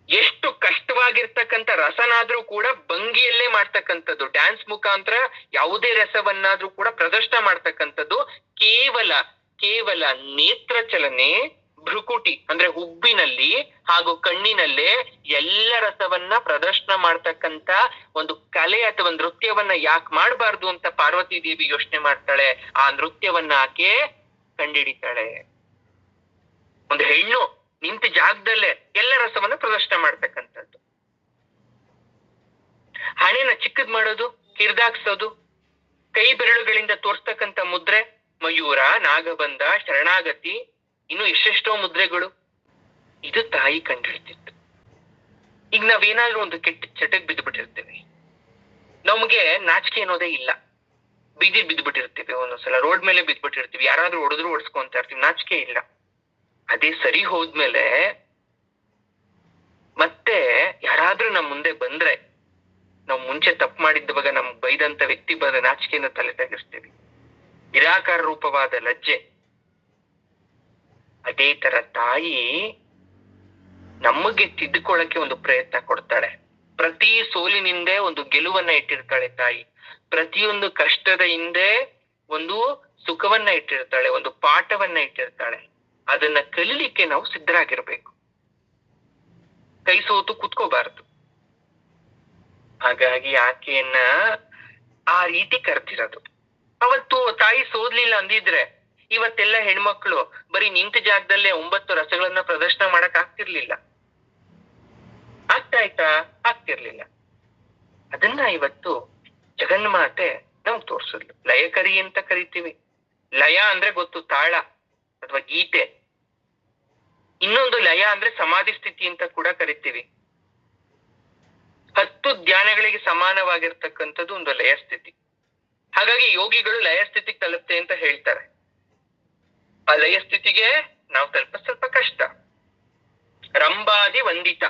ಎಷ್ಟು ಕಷ್ಟವಾಗಿರ್ತಕ್ಕಂಥ ರಸನಾದ್ರೂ ಕೂಡ ಭಂಗಿಯಲ್ಲೇ ಮಾಡ್ತಕ್ಕಂಥದ್ದು, ಡ್ಯಾನ್ಸ್ ಮುಖಾಂತರ ಯಾವುದೇ ರಸವನ್ನಾದ್ರೂ ಕೂಡ ಪ್ರದರ್ಶನ ಮಾಡ್ತಕ್ಕಂಥದ್ದು ಕೇವಲ ನೇತ್ರ ಚಲನೆ, ಭ್ರುಕುಟಿ ಅಂದ್ರೆ ಹುಬ್ಬಿನಲ್ಲಿ ಹಾಗೂ ಕಣ್ಣಿನಲ್ಲೇ ಎಲ್ಲ ರಸವನ್ನ ಪ್ರದರ್ಶನ ಮಾಡ್ತಕ್ಕಂತ ಒಂದು ಕಲೆ ಅಥವಾ ನೃತ್ಯವನ್ನ ಯಾಕೆ ಮಾಡಬಾರ್ದು ಅಂತ ಪಾರ್ವತಿ ದೇವಿ ಯೋಚನೆ ಮಾಡ್ತಾಳೆ. ಆ ನೃತ್ಯವನ್ನ ಆಕೆ ಕಂಡಿಡಿತಾಳೆ. ಒಂದು ಹೆಣ್ಣು ನಿಂತ ಜಾಗದಲ್ಲೇ ಎಲ್ಲ ರಸವನ್ನ ಪ್ರದರ್ಶನ ಮಾಡ್ತಕ್ಕಂಥದ್ದು. ಹಣೆನ ಚಿಕ್ಕದ್ ಮಾಡೋದು, ಕಿರ್ದಾಕ್ಸೋದು, ಕೈ ಬೆರಳುಗಳಿಂದ ತೋರ್ಸ್ತಕ್ಕಂಥ ಮುದ್ರೆ, ಮಯೂರ, ನಾಗಬಂಧ, ಶರಣಾಗತಿ, ಇನ್ನು ಎಷ್ಟೆಷ್ಟೋ ಮುದ್ರೆಗಳು. ಇದು ತಾಯಿ ಕಂಡಿಡ್ತಿತ್ತು. ಈಗ ನಾವೇನಾದ್ರೂ ಒಂದು ಕೆಟ್ಟ ಚಟಕ್ ಬಿದ್ದುಬಿಟ್ಟಿರ್ತೇವೆ, ನಮ್ಗೆ ನಾಚಿಕೆ ಅನ್ನೋದೇ ಇಲ್ಲ. ಬೀದಿ ಬಿದ್ದುಬಿಟ್ಟಿರ್ತೀವಿ, ಒಂದೊಂದ್ಸಲ ರೋಡ್ ಮೇಲೆ ಬಿದ್ದುಬಿಟ್ಟಿರ್ತೀವಿ, ಯಾರಾದ್ರೂ ಹೊಡೆದ್ರು ಹೊಡ್ಸ್ಕೊಂತ ಇರ್ತೀವಿ, ನಾಚಿಕೆ ಇಲ್ಲ. ಅದೇ ಸರಿ ಹೋದ್ಮೇಲೆ ಮತ್ತೆ ಯಾರಾದ್ರೂ ನಮ್ ಮುಂದೆ ಬಂದ್ರೆ, ನಾವ್ ಮುಂಚೆ ತಪ್ಪು ಮಾಡಿದ್ದವಾಗ ನಮ್ ಬೈದಂತ ವ್ಯಕ್ತಿ ಬಂದ ನಾಚಿಕೆಯಿಂದ ತಲೆ ತಗ್ಗಿಸ್ತೀವಿ. ನಿರಾಕಾರ ರೂಪವಾದ ಲಜ್ಜೆ. ಅದೇ ತರ ತಾಯಿ ನಮಗೆ ತಿದ್ದುಕೊಳ್ಳಕ್ಕೆ ಒಂದು ಪ್ರಯತ್ನ ಕೊಡ್ತಾಳೆ. ಪ್ರತಿ ಸೋಲಿನಿಂದೆ ಒಂದು ಗೆಲುವನ್ನ ಇಟ್ಟಿರ್ತಾಳೆ ತಾಯಿ. ಪ್ರತಿಯೊಂದು ಕಷ್ಟದ ಹಿಂದೆ ಒಂದು ಸುಖವನ್ನ ಇಟ್ಟಿರ್ತಾಳೆ, ಒಂದು ಪಾಠವನ್ನ ಇಟ್ಟಿರ್ತಾಳೆ. ಅದನ್ನ ಕಲೀಲಿಕ್ಕೆ ನಾವು ಸಿದ್ಧರಾಗಿರ್ಬೇಕು, ಕೈ ಸೋತು ಕುತ್ಕೋಬಾರದು. ಹಾಗಾಗಿ ಆಕೆಯನ್ನ ಆ ರೀತಿ ಕರ್ತಿರೋದು. ಅವತ್ತು ತಾಯಿ ಸೋದ್ಲಿಲ್ಲ ಅಂದಿದ್ರೆ ಇವತ್ತೆಲ್ಲ ಹೆಣ್ಮಕ್ಳು ಬರೀ ನಿಂತ ಜಾಗದಲ್ಲೇ 9 ರಸಗಳನ್ನ ಪ್ರದರ್ಶನ ಮಾಡಕ್ ಆಗ್ತಿರ್ಲಿಲ್ಲ. ಆಗ್ತಿರ್ಲಿಲ್ಲ. ಅದನ್ನ ಇವತ್ತು ಜಗನ್ಮಾತೆ ನಮ್ಗ್ ತೋರ್ಸಿದ್ಲು. ಲಯಕರಿ ಅಂತ ಕರಿತೀವಿ. ಲಯ ಅಂದ್ರೆ ಗೊತ್ತು, ತಾಳ ಅಥವಾ ಗೀತೆ. ಇನ್ನೊಂದು ಲಯ ಅಂದ್ರೆ ಸಮಾಧಿ ಸ್ಥಿತಿ ಅಂತ ಕೂಡ ಕರಿತೀವಿ. 10 ಧ್ಯಾನಗಳಿಗೆ ಸಮಾನವಾಗಿರ್ತಕ್ಕಂಥದ್ದು ಒಂದು ಲಯ ಸ್ಥಿತಿ. ಹಾಗಾಗಿ ಯೋಗಿಗಳು ಲಯ ಸ್ಥಿತಿಗೆ ತಲುಪ್ತೆ ಅಂತ ಹೇಳ್ತಾರೆ. ಆ ಲಯ ಸ್ಥಿತಿಗೆ ನಾವು ಸ್ವಲ್ಪ ಕಷ್ಟ. ರಂಭಾದಿ ವಂದಿತ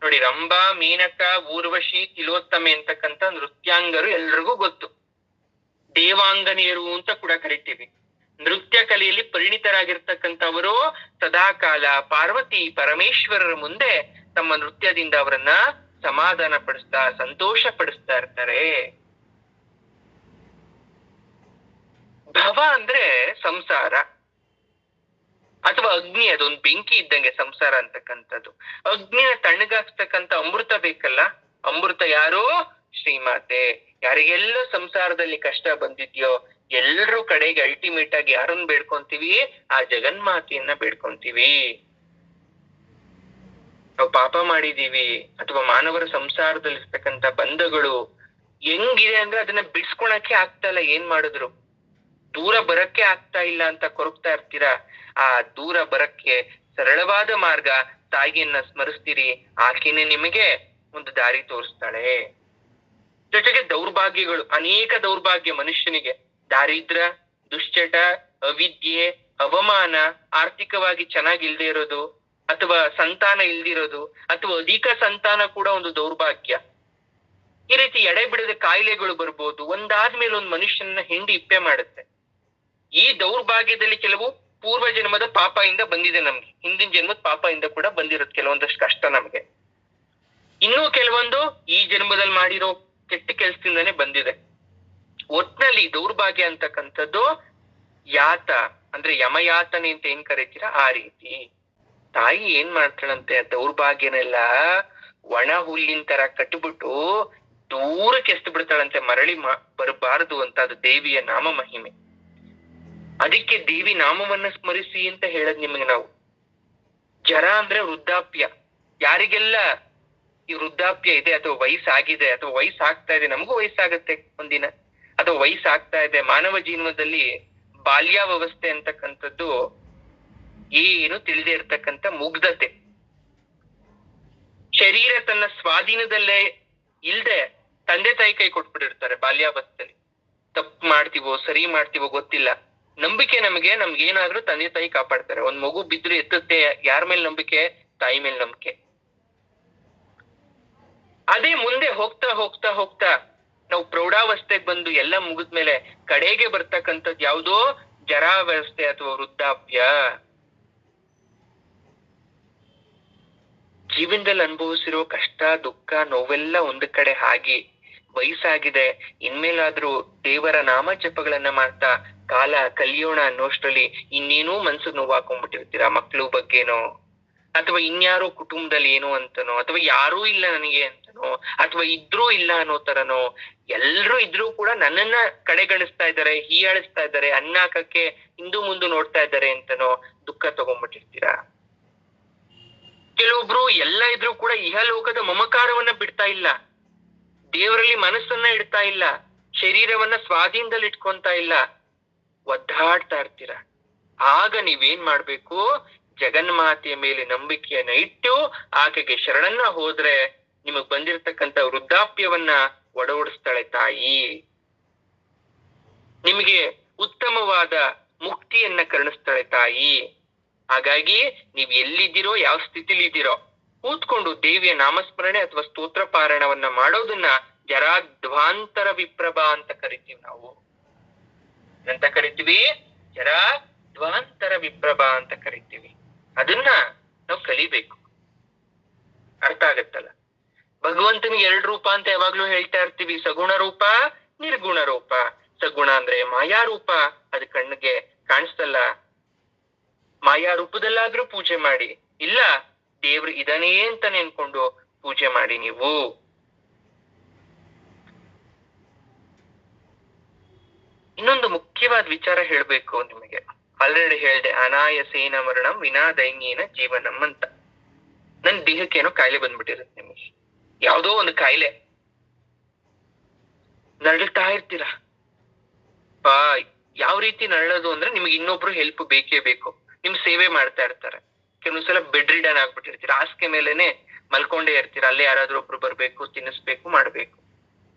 ನೋಡಿ, ರಂಭಾ, ಮೀನಕ, ಊರ್ವಶಿ, ತಿಲೋತ್ತಮೆ ಅಂತಕ್ಕಂಥ ನೃತ್ಯಾಂಗರು ಎಲ್ರಿಗೂ ಗೊತ್ತು. ದೇವಾಂಗನಿಯರು ಅಂತ ಕೂಡ ಕರಿತೀವಿ. ನೃತ್ಯ ಕಲೆಯಲ್ಲಿ ಪರಿಣಿತರಾಗಿರ್ತಕ್ಕಂಥವರು ಸದಾಕಾಲ ಪಾರ್ವತಿ ಪರಮೇಶ್ವರರ ಮುಂದೆ ತಮ್ಮ ನೃತ್ಯದಿಂದ ಅವರನ್ನ ಸಮಾಧಾನ ಪಡಿಸ್ತಾ, ಸಂತೋಷ ಪಡಿಸ್ತಾ ಇರ್ತಾರೆ. ಭವ ಅಂದ್ರೆ ಸಂಸಾರ ಅಥವಾ ಅಗ್ನಿ, ಅದೊಂದು ಬೆಂಕಿ ಇದ್ದಂಗೆ ಸಂಸಾರ ಅಂತಕ್ಕಂಥದ್ದು. ಅಗ್ನಿನ ತಣ್ಣಗಾಕ್ಸ್ತಕ್ಕಂಥ ಅಮೃತ ಬೇಕಲ್ಲ. ಅಮೃತ ಯಾರು? ಶ್ರೀಮಾತೆ. ಯಾರಿಗೆಲ್ಲ ಸಂಸಾರದಲ್ಲಿ ಕಷ್ಟ ಬಂದಿದ್ಯೋ ಎಲ್ರೂ ಕಡೆಗೆ ಅಲ್ಟಿಮೇಟ್ ಆಗಿ ಯಾರನ್ನ ಬೇಡ್ಕೊಂತೀವಿ? ಆ ಜಗನ್ಮಾತೆಯನ್ನ ಬೇಡ್ಕೊಂತೀವಿ. ನಾವು ಪಾಪ ಮಾಡಿದೀವಿ ಅಥವಾ ಮಾನವರ ಸಂಸಾರದಲ್ಲಿ ಇರ್ತಕ್ಕಂಥ ಬಂಧಗಳು ಹೆಂಗಿದೆ ಅಂದ್ರೆ ಅದನ್ನ ಬಿಡ್ಸ್ಕೊಳಕ್ಕೆ ಆಗ್ತಾ ಇಲ್ಲ. ಏನ್ ಮಾಡಿದ್ರು ದೂರ ಬರಕ್ಕೆ ಆಗ್ತಾ ಇಲ್ಲ ಅಂತ ಕೊರಗ್ತಾ ಇರ್ತೀರಾ. ಆ ದೂರ ಬರಕ್ಕೆ ಸರಳವಾದ ಮಾರ್ಗ ತಾಯಿಯನ್ನ ಸ್ಮರಿಸ್ತೀರಿ, ಆಕೆನೆ ನಿಮಗೆ ಒಂದು ದಾರಿ ತೋರಿಸ್ತಾಳೆ. ಜೊತೆಗೆ ದೌರ್ಭಾಗ್ಯಗಳು, ಅನೇಕ ದೌರ್ಭಾಗ್ಯ ಮನುಷ್ಯನಿಗೆ. ದಾರಿದ್ರ್ಯ, ದುಶ್ಚಟ, ಅವಿದ್ಯೆ, ಅವಮಾನ, ಆರ್ಥಿಕವಾಗಿ ಚೆನ್ನಾಗಿಲ್ದೇ ಇರೋದು, ಅಥವಾ ಸಂತಾನ ಇಲ್ದಿರೋದು, ಅಥವಾ ಅಧಿಕ ಸಂತಾನ ಕೂಡ ಒಂದು ದೌರ್ಭಾಗ್ಯ. ಈ ರೀತಿ ಎಡೆ ಬಿಡದ ಕಾಯಿಲೆಗಳು ಬರ್ಬೋದು. ಒಂದಾದ್ಮೇಲೆ ಒಂದ್ ಮನುಷ್ಯನ ಹಿಂಡಿ ಇಪ್ಪೆ ಮಾಡುತ್ತೆ. ಈ ದೌರ್ಭಾಗ್ಯದಲ್ಲಿ ಕೆಲವು ಪೂರ್ವ ಜನ್ಮದ ಪಾಪ ಇಂದ ಬಂದಿದೆ ನಮ್ಗೆ, ಹಿಂದಿನ ಜನ್ಮದ ಪಾಪ ಇಂದ ಕೂಡ ಬಂದಿರುತ್ತೆ ಕೆಲವೊಂದಷ್ಟು ಕಷ್ಟ ನಮ್ಗೆ. ಇನ್ನೂ ಕೆಲವೊಂದು ಈ ಜನ್ಮದಲ್ಲಿ ಮಾಡಿರೋ ಕೆಟ್ಟ ಕೆಲ್ಸದಿಂದಾನೇ ಬಂದಿದೆ. ಒಟ್ನಲ್ಲಿ ದೌರ್ಭಾಗ್ಯ ಅಂತಕ್ಕಂಥದ್ದು ಯಾತ ಅಂದ್ರೆ ಯಮಯಾತನೆ ಅಂತ ಏನ್ ಕರಿತೀರ ಆ ರೀತಿ. ತಾಯಿ ಏನ್ ಮಾಡ್ತಾಳಂತೆ, ದೌರ್ಭಾಗ್ಯನೆಲ್ಲ ಒಣ ಹುಲ್ಲಿನ ತರ ಕಟ್ಬಿಟ್ಟು ದೂರಕ್ಕೆ ಎಸ್ದು ಬಿಡ್ತಾಳಂತೆ, ಮರಳಿ ಬರಬಾರದು ಅಂತ. ಅದು ದೇವಿಯ ನಾಮ ಮಹಿಮೆ. ಅದಕ್ಕೆ ದೇವಿ ನಾಮವನ್ನ ಸ್ಮರಿಸಿ ಅಂತ ಹೇಳದ್ ನಿಮಗೆ ನಾವು. ಜರ ಅಂದ್ರೆ ವೃದ್ಧಾಪ್ಯ. ಯಾರಿಗೆಲ್ಲ ಈ ವೃದ್ಧಾಪ್ಯ ಇದೆ ಅಥವಾ ವಯಸ್ಸಾಗಿದೆ ಅಥವಾ ವಯಸ್ಸಾಗ್ತಾ ಇದೆ, ನಮಗೂ ವಯಸ್ಸಾಗತ್ತೆ ಒಂದಿನ, ಅಥವಾ ವಯಸ್ಸಾಗ್ತಾ ಇದೆ, ಮಾನವ ಜೀವನದಲ್ಲಿ ಬಾಲ್ಯಾವಸ್ಥೆ ಅಂತಕ್ಕಂಥದ್ದು ಏನು ತಿಳಿದೇ ಇರ್ತಕ್ಕಂಥ ಮುಗ್ಧತೆ. ಶರೀರ ತನ್ನ ಸ್ವಾಧೀನದಲ್ಲೇ ಇಲ್ದೆ ತಂದೆ ತಾಯಿ ಕೈ ಕೊಟ್ಬಿಟ್ಟಿರ್ತಾರೆ ಬಾಲ್ಯಾವಸ್ಥೆಯಲ್ಲಿ. ತಪ್ಪು ಮಾಡ್ತೀವೋ ಸರಿ ಮಾಡ್ತೀವೋ ಗೊತ್ತಿಲ್ಲ, ನಂಬಿಕೆ ನಮ್ಗೇನಾದ್ರೂ ತಂದೆ ತಾಯಿ ಕಾಪಾಡ್ತಾರೆ. ಒಂದ್ ಮಗು ಬಿದ್ರು ಎತ್ತುತ್ತೆ, ಯಾರ ಮೇಲೆ ನಂಬಿಕೆ? ತಾಯಿ ಮೇಲೆ ನಂಬಿಕೆ. ಅದೇ ಮುಂದೆ ಹೋಗ್ತಾ ಹೋಗ್ತಾ ಹೋಗ್ತಾ ನಾವು ಪ್ರೌಢಾವಸ್ಥೆಗೆ ಬಂದು ಎಲ್ಲ ಮುಗಿದ್ಮೇಲೆ ಕಡೆಗೆ ಬರ್ತಕ್ಕಂಥದ್ದು ಯಾವುದೋ ಜರಾವಸ್ಥೆ ಅಥವಾ ವೃದ್ಧಾಪ್ಯ. ಜೀವನದಲ್ಲಿ ಅನುಭವಿಸಿರೋ ಕಷ್ಟ ದುಃಖ ನೋವೆಲ್ಲ ಒಂದು ಕಡೆ ಆಗಿ ವಯಸ್ಸಾಗಿದೆ, ಇನ್ಮೇಲಾದ್ರೂ ದೇವರ ನಾಮ ಜಪಗಳನ್ನ ಮಾಡ್ತಾ ಕಾಲ ಕಲಿಯೋಣ ಅನ್ನೋಷ್ಟ್ರಲ್ಲಿ ಇನ್ನೇನೋ ಮನ್ಸಿಗೆ ನೋವು ಹಾಕೊಂಡ್ಬಿಟ್ಟಿರ್ತೀರಾ. ಮಕ್ಳು ಬಗ್ಗೆನೋ, ಅಥವಾ ಇನ್ಯಾರೋ ಕುಟುಂಬದಲ್ಲಿ ಏನೋ ಅಂತನೋ, ಅಥವಾ ಯಾರೂ ಇಲ್ಲ ನನಗೆ ಅಂತನೋ, ಅಥವಾ ಇದ್ರೂ ಇಲ್ಲ ಅನ್ನೋ ತರನೋ, ಎಲ್ರೂ ಇದ್ರೂ ಕೂಡ ನನ್ನನ್ನ ಕಡೆಗಣಿಸ್ತಾ ಇದ್ದಾರೆ, ಹೀಯಾಳಿಸ್ತಾ ಇದ್ದಾರೆ, ಅನ್ನ ಹಾಕಕ್ಕೆ ಹಿಂದು ಮುಂದೆ ನೋಡ್ತಾ ಇದ್ದಾರೆ ಅಂತನೋ ದುಃಖ ತಗೊಂಡ್ಬಿಟ್ಟಿರ್ತೀರಾ. ಕೆಲವೊಬ್ರು ಎಲ್ಲ ಇದ್ರೂ ಕೂಡ ಇಹಲೋಕದ ಮಮಕಾರವನ್ನ ಬಿಡ್ತಾ ಇಲ್ಲ, ದೇವರಲ್ಲಿ ಮನಸ್ಸನ್ನ ಇಡ್ತಾ ಇಲ್ಲ, ಶರೀರವನ್ನ ಸ್ವಾಧೀನದಲ್ಲಿ ಇಟ್ಕೊಂತ ಇಲ್ಲ, ಒದ್ದಾಡ್ತಾ ಇರ್ತೀರ. ಆಗ ನೀವೇನ್ ಮಾಡ್ಬೇಕು? ಜಗನ್ಮಾತೆಯ ಮೇಲೆ ನಂಬಿಕೆಯನ್ನ ಇಟ್ಟು ಆಕೆಗೆ ಶರಣನ್ನ ಹೋದ್ರೆ ನಿಮಗ್ ಬಂದಿರತಕ್ಕಂತ ವೃದ್ಧಾಪ್ಯವನ್ನ ಒಡವಡಿಸ್ತಾಳೆ ತಾಯಿ. ನಿಮಗೆ ಉತ್ತಮವಾದ ಮುಕ್ತಿಯನ್ನ ಕರುಣಿಸ್ತಾಳೆ ತಾಯಿ. ಹಾಗಾಗಿ ನೀವ್ ಎಲ್ಲಿದ್ದೀರೋ, ಯಾವ ಸ್ಥಿತಿಲಿ ಇದ್ದೀರೋ, ಕೂತ್ಕೊಂಡು ದೇವಿಯ ನಾಮಸ್ಮರಣೆ ಅಥವಾ ಸ್ತೋತ್ರ ಪಾರಾಯಣವನ್ನ ಮಾಡೋದನ್ನ ಜರಾಧ್ವಾಂತರ ವಿಪ್ರಭಾ ಅಂತ ಕರಿತೀವಿ ನಾವು. ಎಂತ ಕರಿತೀವಿ? ಜರಾಧ್ವಾಂತರ ವಿಪ್ರಭಾ ಅಂತ ಕರಿತೀವಿ. ಅದನ್ನ ನಾವು ಕಲಿಬೇಕು. ಅರ್ಥ ಆಗತ್ತಲ್ಲ? ಭಗವಂತನಿಗೆ 2 ರೂಪ ಅಂತ ಯಾವಾಗ್ಲೂ ಹೇಳ್ತಾ ಇರ್ತೀವಿ, ಸಗುಣ ರೂಪ ನಿರ್ಗುಣ ರೂಪ. ಸಗುಣ ಅಂದ್ರೆ ಮಾಯಾ ರೂಪ, ಅದು ಕಣ್ಣಿಗೆ ಕಾಣಿಸ್ತಲ್ಲ, ಮಾಯಾ ರೂಪದಲ್ಲಾದ್ರೂ ಪೂಜೆ ಮಾಡಿ, ಇಲ್ಲ ದೇವ್ರು ಇದನ್ನೇ ಅಂತ ನೆನ್ಕೊಂಡು ಪೂಜೆ ಮಾಡಿ. ನೀವು ಇನ್ನೊಂದು ಮುಖ್ಯವಾದ ವಿಚಾರ ಹೇಳ್ಬೇಕು ನಿಮಗೆ. ಆಲ್ರೆಡಿ ಹೇಳ್ದೆ, ಅನಾಯಸೇನ ಮರಣಂ ವಿನಾ ದೈನ್ಯೇನ ಜೀವನಂ ಅಂತ. ನನ್ ದೇಹಕ್ಕೆ ಏನೋ ಕಾಯಿಲೆ ಬಂದ್ಬಿಟ್ಟಿರುತ್ತೆ, ನಿಮಗೆ ಯಾವ್ದೋ ಒಂದು ಕಾಯಿಲೆ, ನರಳ್ತಾ ಇರ್ತೀರ. ಯಾವ ರೀತಿ ನರಳೋದು ಅಂದ್ರೆ ನಿಮ್ಗೆ ಇನ್ನೊಬ್ರು ಹೆಲ್ಪ್ ಬೇಕೇ ಬೇಕು, ನಿಮ್ ಸೇವೆ ಮಾಡ್ತಾ ಇರ್ತಾರೆ. ಕೆಲವೊಂದ್ಸಲ ಬೆಡ್ ರಿಡನ್ ಆಗ್ಬಿಟ್ಟಿರ್ತೀರ, ಹಾಸಿಗೆ ಮೇಲೆನೆ ಮಲ್ಕೊಂಡೇ ಇರ್ತೀರ, ಅಲ್ಲೇ ಯಾರಾದ್ರೂ ಒಬ್ರು ಬರ್ಬೇಕು, ತಿನ್ನಿಸ್ಬೇಕು, ಮಾಡ್ಬೇಕು.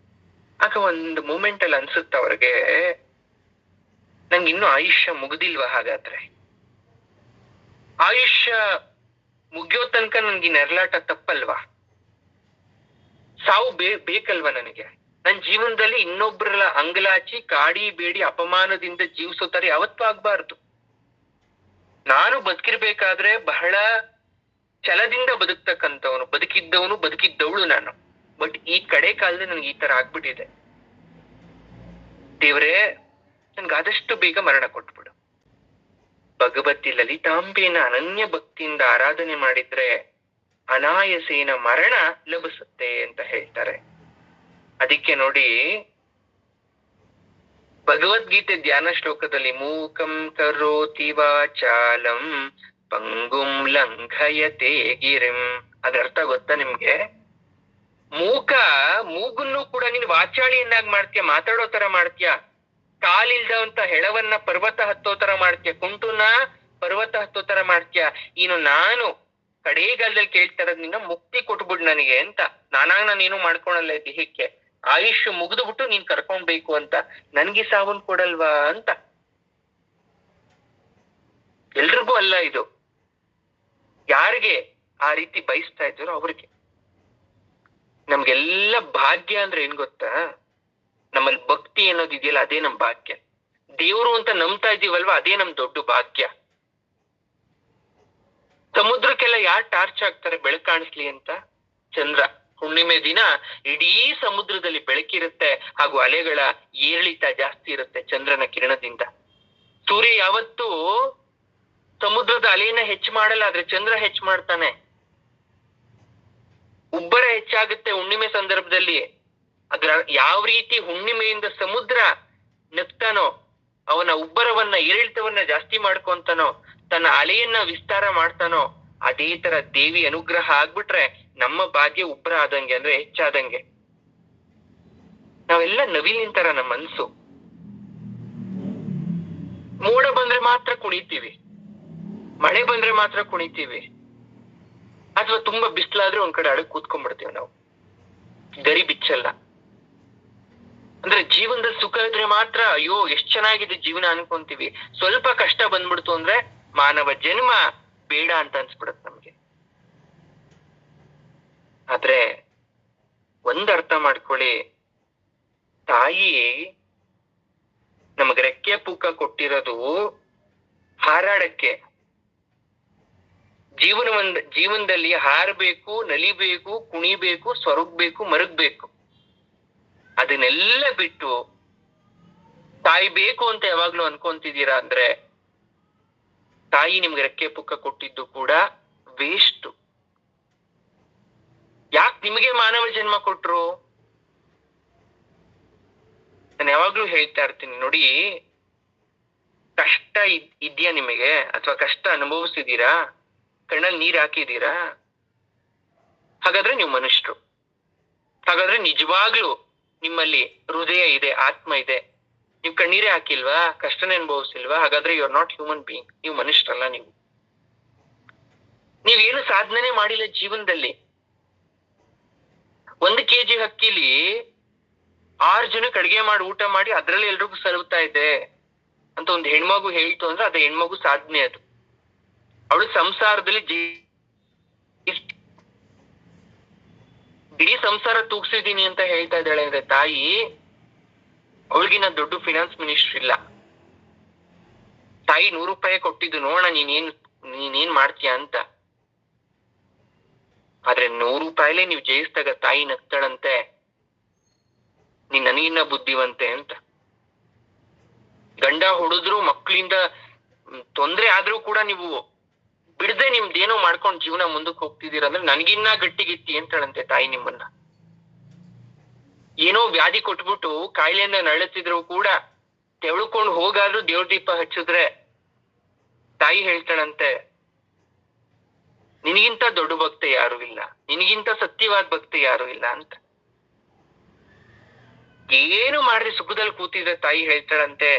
ಆಗ ಒಂದು ಮೂಮೆಂಟ್ ಅಲ್ಲಿ ಅನ್ಸುತ್ತ ಅವ್ರಿಗೆ, ನಂಗೆ ಇನ್ನೂ ಆಯುಷ್ಯ ಮುಗ್ದಿಲ್ವಾ? ಹಾಗಾದ್ರೆ ಆಯುಷ್ಯ ಮುಗಿಯೋ ತನಕ ನನ್ಗೆ ನೆರಳಾಟ ತಪ್ಪಲ್ವಾ? ಸಾವು ಬೇಕಲ್ವಾ ನನಗೆ? ನನ್ ಜೀವನದಲ್ಲಿ ಇನ್ನೊಬ್ರ ಅಂಗಲಾಚಿ ಕಾಡಿ ಬೇಡಿ ಅಪಮಾನದಿಂದ ಜೀವಿಸೋ ತರ ಯಾವತ್ತೂ ಆಗ್ಬಾರ್ದು. ನಾನು ಬದುಕಿರ್ಬೇಕಾದ್ರೆ ಬಹಳ ಛಲದಿಂದ ಬದುಕ್ತಕ್ಕಂಥವನು, ಬದುಕಿದ್ದವಳು ನಾನು. ಬಟ್ ಈ ಕಡೆ ಕಾಲದಲ್ಲಿ ನನ್ಗೆ ಈ ತರ ಆಗ್ಬಿಟ್ಟಿದೆ. ದೇವ್ರೇ, ನನ್ಗಾದಷ್ಟು ಬೇಗ ಮರಣ ಕೊಟ್ಬಿಡು. ಭಗವತಿ ಲಲಿತಾಂಬೆನ ಅನನ್ಯ ಭಕ್ತಿಯಿಂದ ಆರಾಧನೆ ಮಾಡಿದ್ರೆ ಅನಾಯಸೇನ ಮರಣ ಲಭಿಸುತ್ತೆ ಅಂತ ಹೇಳ್ತಾರೆ. ಅದಕ್ಕೆ ನೋಡಿ, ಭಗವದ್ಗೀತೆ ಧ್ಯಾನ ಶ್ಲೋಕದಲ್ಲಿ ಮೂಕಂ ಕರೋತಿ ವಾಚಾಲಂ ಪಂಗುಂ ಲಂಘಯತೆ ಗಿರಿಂ, ಅದ್ರ ಅರ್ಥ ಗೊತ್ತಾ ನಿಮ್ಗೆ? ಮೂಗನ್ನು ಕೂಡ ನೀನು ವಾಚಾಳಿಯನ್ನಾಗಿ ಮಾಡ್ತೀಯ, ಮಾತಾಡೋ ತರ ಮಾಡ್ತೀಯ. ಕಾಲಿಲ್ದಂತ ಹೆಳವನ್ನ ಪರ್ವತ ಹತ್ತೋ ತರ ಮಾಡ್ತೀಯ, ಕುಂಟುನ ಪರ್ವತ ಹತ್ತೋ ತರ ಮಾಡ್ತೀಯ. ಇನ್ನು ನಾನು ಕಡೆಗಾಲದಲ್ಲಿ ಕೇಳ್ತಾ ಇರೋದ್ ನಿನ್ನ ಮುಕ್ತಿ ಕೊಟ್ಬಿಡ್ ನನಗೆ ಅಂತ. ನಾನೇನು ಮಾಡ್ಕೊಳಲ್ಲ ದೇಹಕ್ಕೆ, ಆಯುಷ್ ಮುಗಿದ್ಬಿಟ್ಟು ನೀನ್ ಕರ್ಕೊಂಡ್ಬೇಕು ಅಂತ. ನನ್ಗೆ ಸಾವನ್ ಕೊಡಲ್ವಾ ಅಂತ. ಎಲ್ರಿಗೂ ಅಲ್ಲ ಇದು, ಯಾರಿಗೆ ಆ ರೀತಿ ಬಯಸ್ತಾ ಇದ್ದಾರೋ ಅವ್ರಿಗೆ. ನಮ್ಗೆಲ್ಲ ಭಾಗ್ಯ ಅಂದ್ರೆ ಏನ್ ಗೊತ್ತಾ? ನಮ್ಮಲ್ಲಿ ಭಕ್ತಿ ಅನ್ನೋದಿದೆಯಲ್ಲ, ಅದೇ ನಮ್ ಭಾಗ್ಯ. ದೇವ್ರು ಅಂತ ನಂಬ್ತಾ ಇದೀವಲ್ವಾ, ಅದೇ ನಮ್ ದೊಡ್ಡ ಭಾಗ್ಯ. ಸಮುದ್ರಕ್ಕೆಲ್ಲ ಯಾರು ಟಾರ್ಚ್ ಹಾಕ್ತಾರೆ ಬೆಳಕು ಕಾಣಿಸ್ಲಿ ಅಂತ? ಚಂದ್ರ. ಹುಣ್ಣಿಮೆ ದಿನ ಇಡೀ ಸಮುದ್ರದಲ್ಲಿ ಬೆಳಕಿರುತ್ತೆ, ಹಾಗೂ ಅಲೆಗಳ ಏರಿಳಿತ ಜಾಸ್ತಿ ಇರುತ್ತೆ ಚಂದ್ರನ ಕಿರಣದಿಂದ. ಸೂರ್ಯ ಯಾವತ್ತೂ ಸಮುದ್ರದ ಅಲೆಯನ್ನ ಹೆಚ್ಚು ಮಾಡಲ್ಲ, ಆದ್ರೆ ಚಂದ್ರ ಹೆಚ್ಚು ಮಾಡ್ತಾನೆ. ಉಬ್ಬರ ಹೆಚ್ಚಾಗುತ್ತೆ ಹುಣ್ಣಿಮೆ ಸಂದರ್ಭದಲ್ಲಿ. ಅದ್ರ ಯಾವ ರೀತಿ ಹುಣ್ಣಿಮೆಯಿಂದ ಸಮುದ್ರ ನಗ್ತಾನೋ, ಅವನ ಉಬ್ಬರವನ್ನ ಏರಿಳಿತವನ್ನ ಜಾಸ್ತಿ ಮಾಡ್ಕೊಂತಾನೋ, ತನ್ನ ಅಲೆಯನ್ನ ವಿಸ್ತಾರ ಮಾಡ್ತಾನೋ, ಅದೇ ತರ ದೇವಿ ಅನುಗ್ರಹ ಆಗ್ಬಿಟ್ರೆ ನಮ್ಮ ಭಾಗ್ಯ ಉಬ್ಬರ ಆದಂಗೆ, ಅಂದ್ರೆ ಹೆಚ್ಚಾದಂಗೆ. ನಾವೆಲ್ಲ ನವಿಲಿನ ತರ ನಮ್ಮ ಮನ್ಸು. ಮೋಡ ಬಂದ್ರೆ ಮಾತ್ರ ಕುಣಿತೀವಿ, ಮಳೆ ಬಂದ್ರೆ ಮಾತ್ರ ಕುಣಿತೀವಿ, ಅಥವಾ ತುಂಬಾ ಬಿಸಿಲಾದ್ರೆ ಒಂದ್ ಕಡೆ ಅಡಗ್ ಕೂತ್ಕೊಂಡ್ಬಿಡ್ತೀವಿ ನಾವು, ಗರಿ ಬಿಚ್ಚಲ್ಲ. ಅಂದ್ರೆ ಜೀವನದಲ್ಲಿ ಸುಖ ಇದ್ರೆ ಮಾತ್ರ ಅಯ್ಯೋ ಎಷ್ಟ್ ಚೆನ್ನಾಗಿದೆ ಜೀವನ ಅನ್ಕೊಂತೀವಿ. ಸ್ವಲ್ಪ ಕಷ್ಟ ಬಂದ್ಬಿಡ್ತು ಅಂದ್ರೆ ಮಾನವ ಜನ್ಮ ಬೇಡ ಅಂತ ಅನ್ಸ್ಬಿಡತ್ ನಮ್ಗೆ. ಆದ್ರೆ ಒಂದ್ ಅರ್ಥ ಮಾಡ್ಕೊಳ್ಳಿ, ತಾಯಿ ನಮಗ್ ರೆಕ್ಕೆ ಪುಕ್ಕ ಕೊಟ್ಟಿರೋದು ಹಾರಾಡಕ್ಕೆ. ಜೀವನದಲ್ಲಿ ಹಾರಬೇಕು, ನಲಿಬೇಕು, ಕುಣಿಬೇಕು, ಸೊರಗ್ಬೇಕು, ಮರಗ್ಬೇಕು. ಅದನ್ನೆಲ್ಲ ಬಿಟ್ಟು ತಾಯಿ ಬೇಕು ಅಂತ ಯಾವಾಗ್ಲೂ ಅನ್ಕೊಂತಿದ್ದೀರಾ ಅಂದ್ರೆ ತಾಯಿ ನಿಮ್ಗೆ ರೆಕ್ಕೆ ಪುಕ್ಕ ಕೊಟ್ಟಿದ್ದು ಕೂಡ ವೇಸ್ಟ್. ಯಾಕೆ ನಿಮಗೆ ಮಾನವ ಜನ್ಮ ಕೊಟ್ರು? ನಾನು ಯಾವಾಗ್ಲೂ ಹೇಳ್ತಾ ಇರ್ತೀನಿ ನೋಡಿ, ಕಷ್ಟ ಇದ್ಯಾ ನಿಮಗೆ? ಅಥವಾ ಕಷ್ಟ ಅನುಭವಿಸಿದೀರಾ? ಕಣ್ಣಲ್ಲಿ ನೀರ್ ಹಾಕಿದೀರಾ? ಹಾಗಾದ್ರೆ ನೀವು ಮನುಷ್ಯರು. ಹಾಗಾದ್ರೆ ನಿಜವಾಗ್ಲೂ ನಿಮ್ಮಲ್ಲಿ ಹೃದಯ ಇದೆ, ಆತ್ಮ ಇದೆ. ನೀವು ಕಣ್ಣೀರೇ ಹಾಕಿಲ್ವಾ? ಕಷ್ಟನೇ ಅನುಭವಿಸಿಲ್ವಾ? ಹಾಗಾದ್ರೆ you are not human being. ನೀವು ಮನುಷ್ಯರಲ್ಲ. ನೀವೇನು ಸಾಧನೆ ಮಾಡಿಲ್ಲ ಜೀವನದಲ್ಲಿ. 1 kg ಅಕ್ಕಿಲಿ 6 ಜನಕ್ಕೆ ಅಡಿಗೆ ಮಾಡಿ ಊಟ ಮಾಡಿ ಅದ್ರಲ್ಲಿ ಎಲ್ರಿಗೂ ಸಲುತ್ತಾ ಇದೆ ಅಂತ ಒಂದು ಹೆಣ್ಮಗು ಹೇಳ್ತು ಅಂದ್ರೆ ಅದ ಹೆಣ್ಮಗು ಸಾಧನೆ. ಅದು ಅವಳು ಸಂಸಾರದಲ್ಲಿ ಇಡೀ ಸಂಸಾರ ತೂಗ್ಸಿದೀನಿ ಅಂತ ಹೇಳ್ತಾ ಇದ್ದಾಳೆ ಅಂದ್ರೆ ತಾಯಿ, ಅವಳಿಗಿನ ದೊಡ್ಡ ಫಿನಾನ್ಸ್ ಮಿನಿಸ್ಟರ್ ಇಲ್ಲ. ತಾಯಿ 100 ರೂಪಾಯಿ ಕೊಟ್ಟಿದ್ದು, ನೋಡೋಣ ನೀನೇನ್ ಮಾಡ್ತೀಯ ಅಂತ. ಆದ್ರೆ 100 ರೂಪಾಯಿಲೇ ನೀವು ಜಯಿಸಿದಾಗ ತಾಯಿ ನಗ್ತಾಳಂತೆ, ನೀನ್ ನನಗಿನ್ನ ಬುದ್ಧಿವಂತೆ ಅಂತ. ಗಂಡ ಹೊಡೆದ್ರು, ಮಕ್ಕಳಿಂದ ತೊಂದ್ರೆ ಆದ್ರೂ ಕೂಡ ನೀವು ಬಿಡದೆ ನಿಮ್ದೇನೋ ಮಾಡ್ಕೊಂಡು ಜೀವನ ಮುಂದಕ್ಕೆ ಹೋಗ್ತಿದ್ದೀರ ಅಂದ್ರೆ ನನ್ಗಿನ್ನ ಗಟ್ಟಿಗಿತ್ತಿ ಅಂತಾಳಂತೆ ತಾಯಿ ನಿಮ್ಮನ್ನ. ಏನೋ ವ್ಯಾಧಿ ಕೊಟ್ಬಿಟ್ಟು ಕಾಯಿಲೆಯಿಂದ ನರಳುತ್ತಿದ್ರು ಕೂಡ ತೆವಳ್ಕೊಂಡು ಹೋಗಾದ್ರೂ ದೇವ್ರ ದೀಪ ಹಚ್ಚಿದ್ರೆ ತಾಯಿ ಹೇಳ್ತಾಳಂತೆ, ನಿನಗಿಂತ ದೊಡ್ಡ ಭಕ್ತ ಯಾರು ಇಲ್ಲ, ನಿನಗಿಂತ ಸತ್ಯವಾದ ಭಕ್ತ ಯಾರು ಇಲ್ಲ ಅಂತ. ಏನು ಮಾಡಿದ್ರೆ ಸುಖದಲ್ಲಿ ಕೂತಿದ್ರೆ ತಾಯಿ ಹೇಳ್ತಾಳಂತೆ,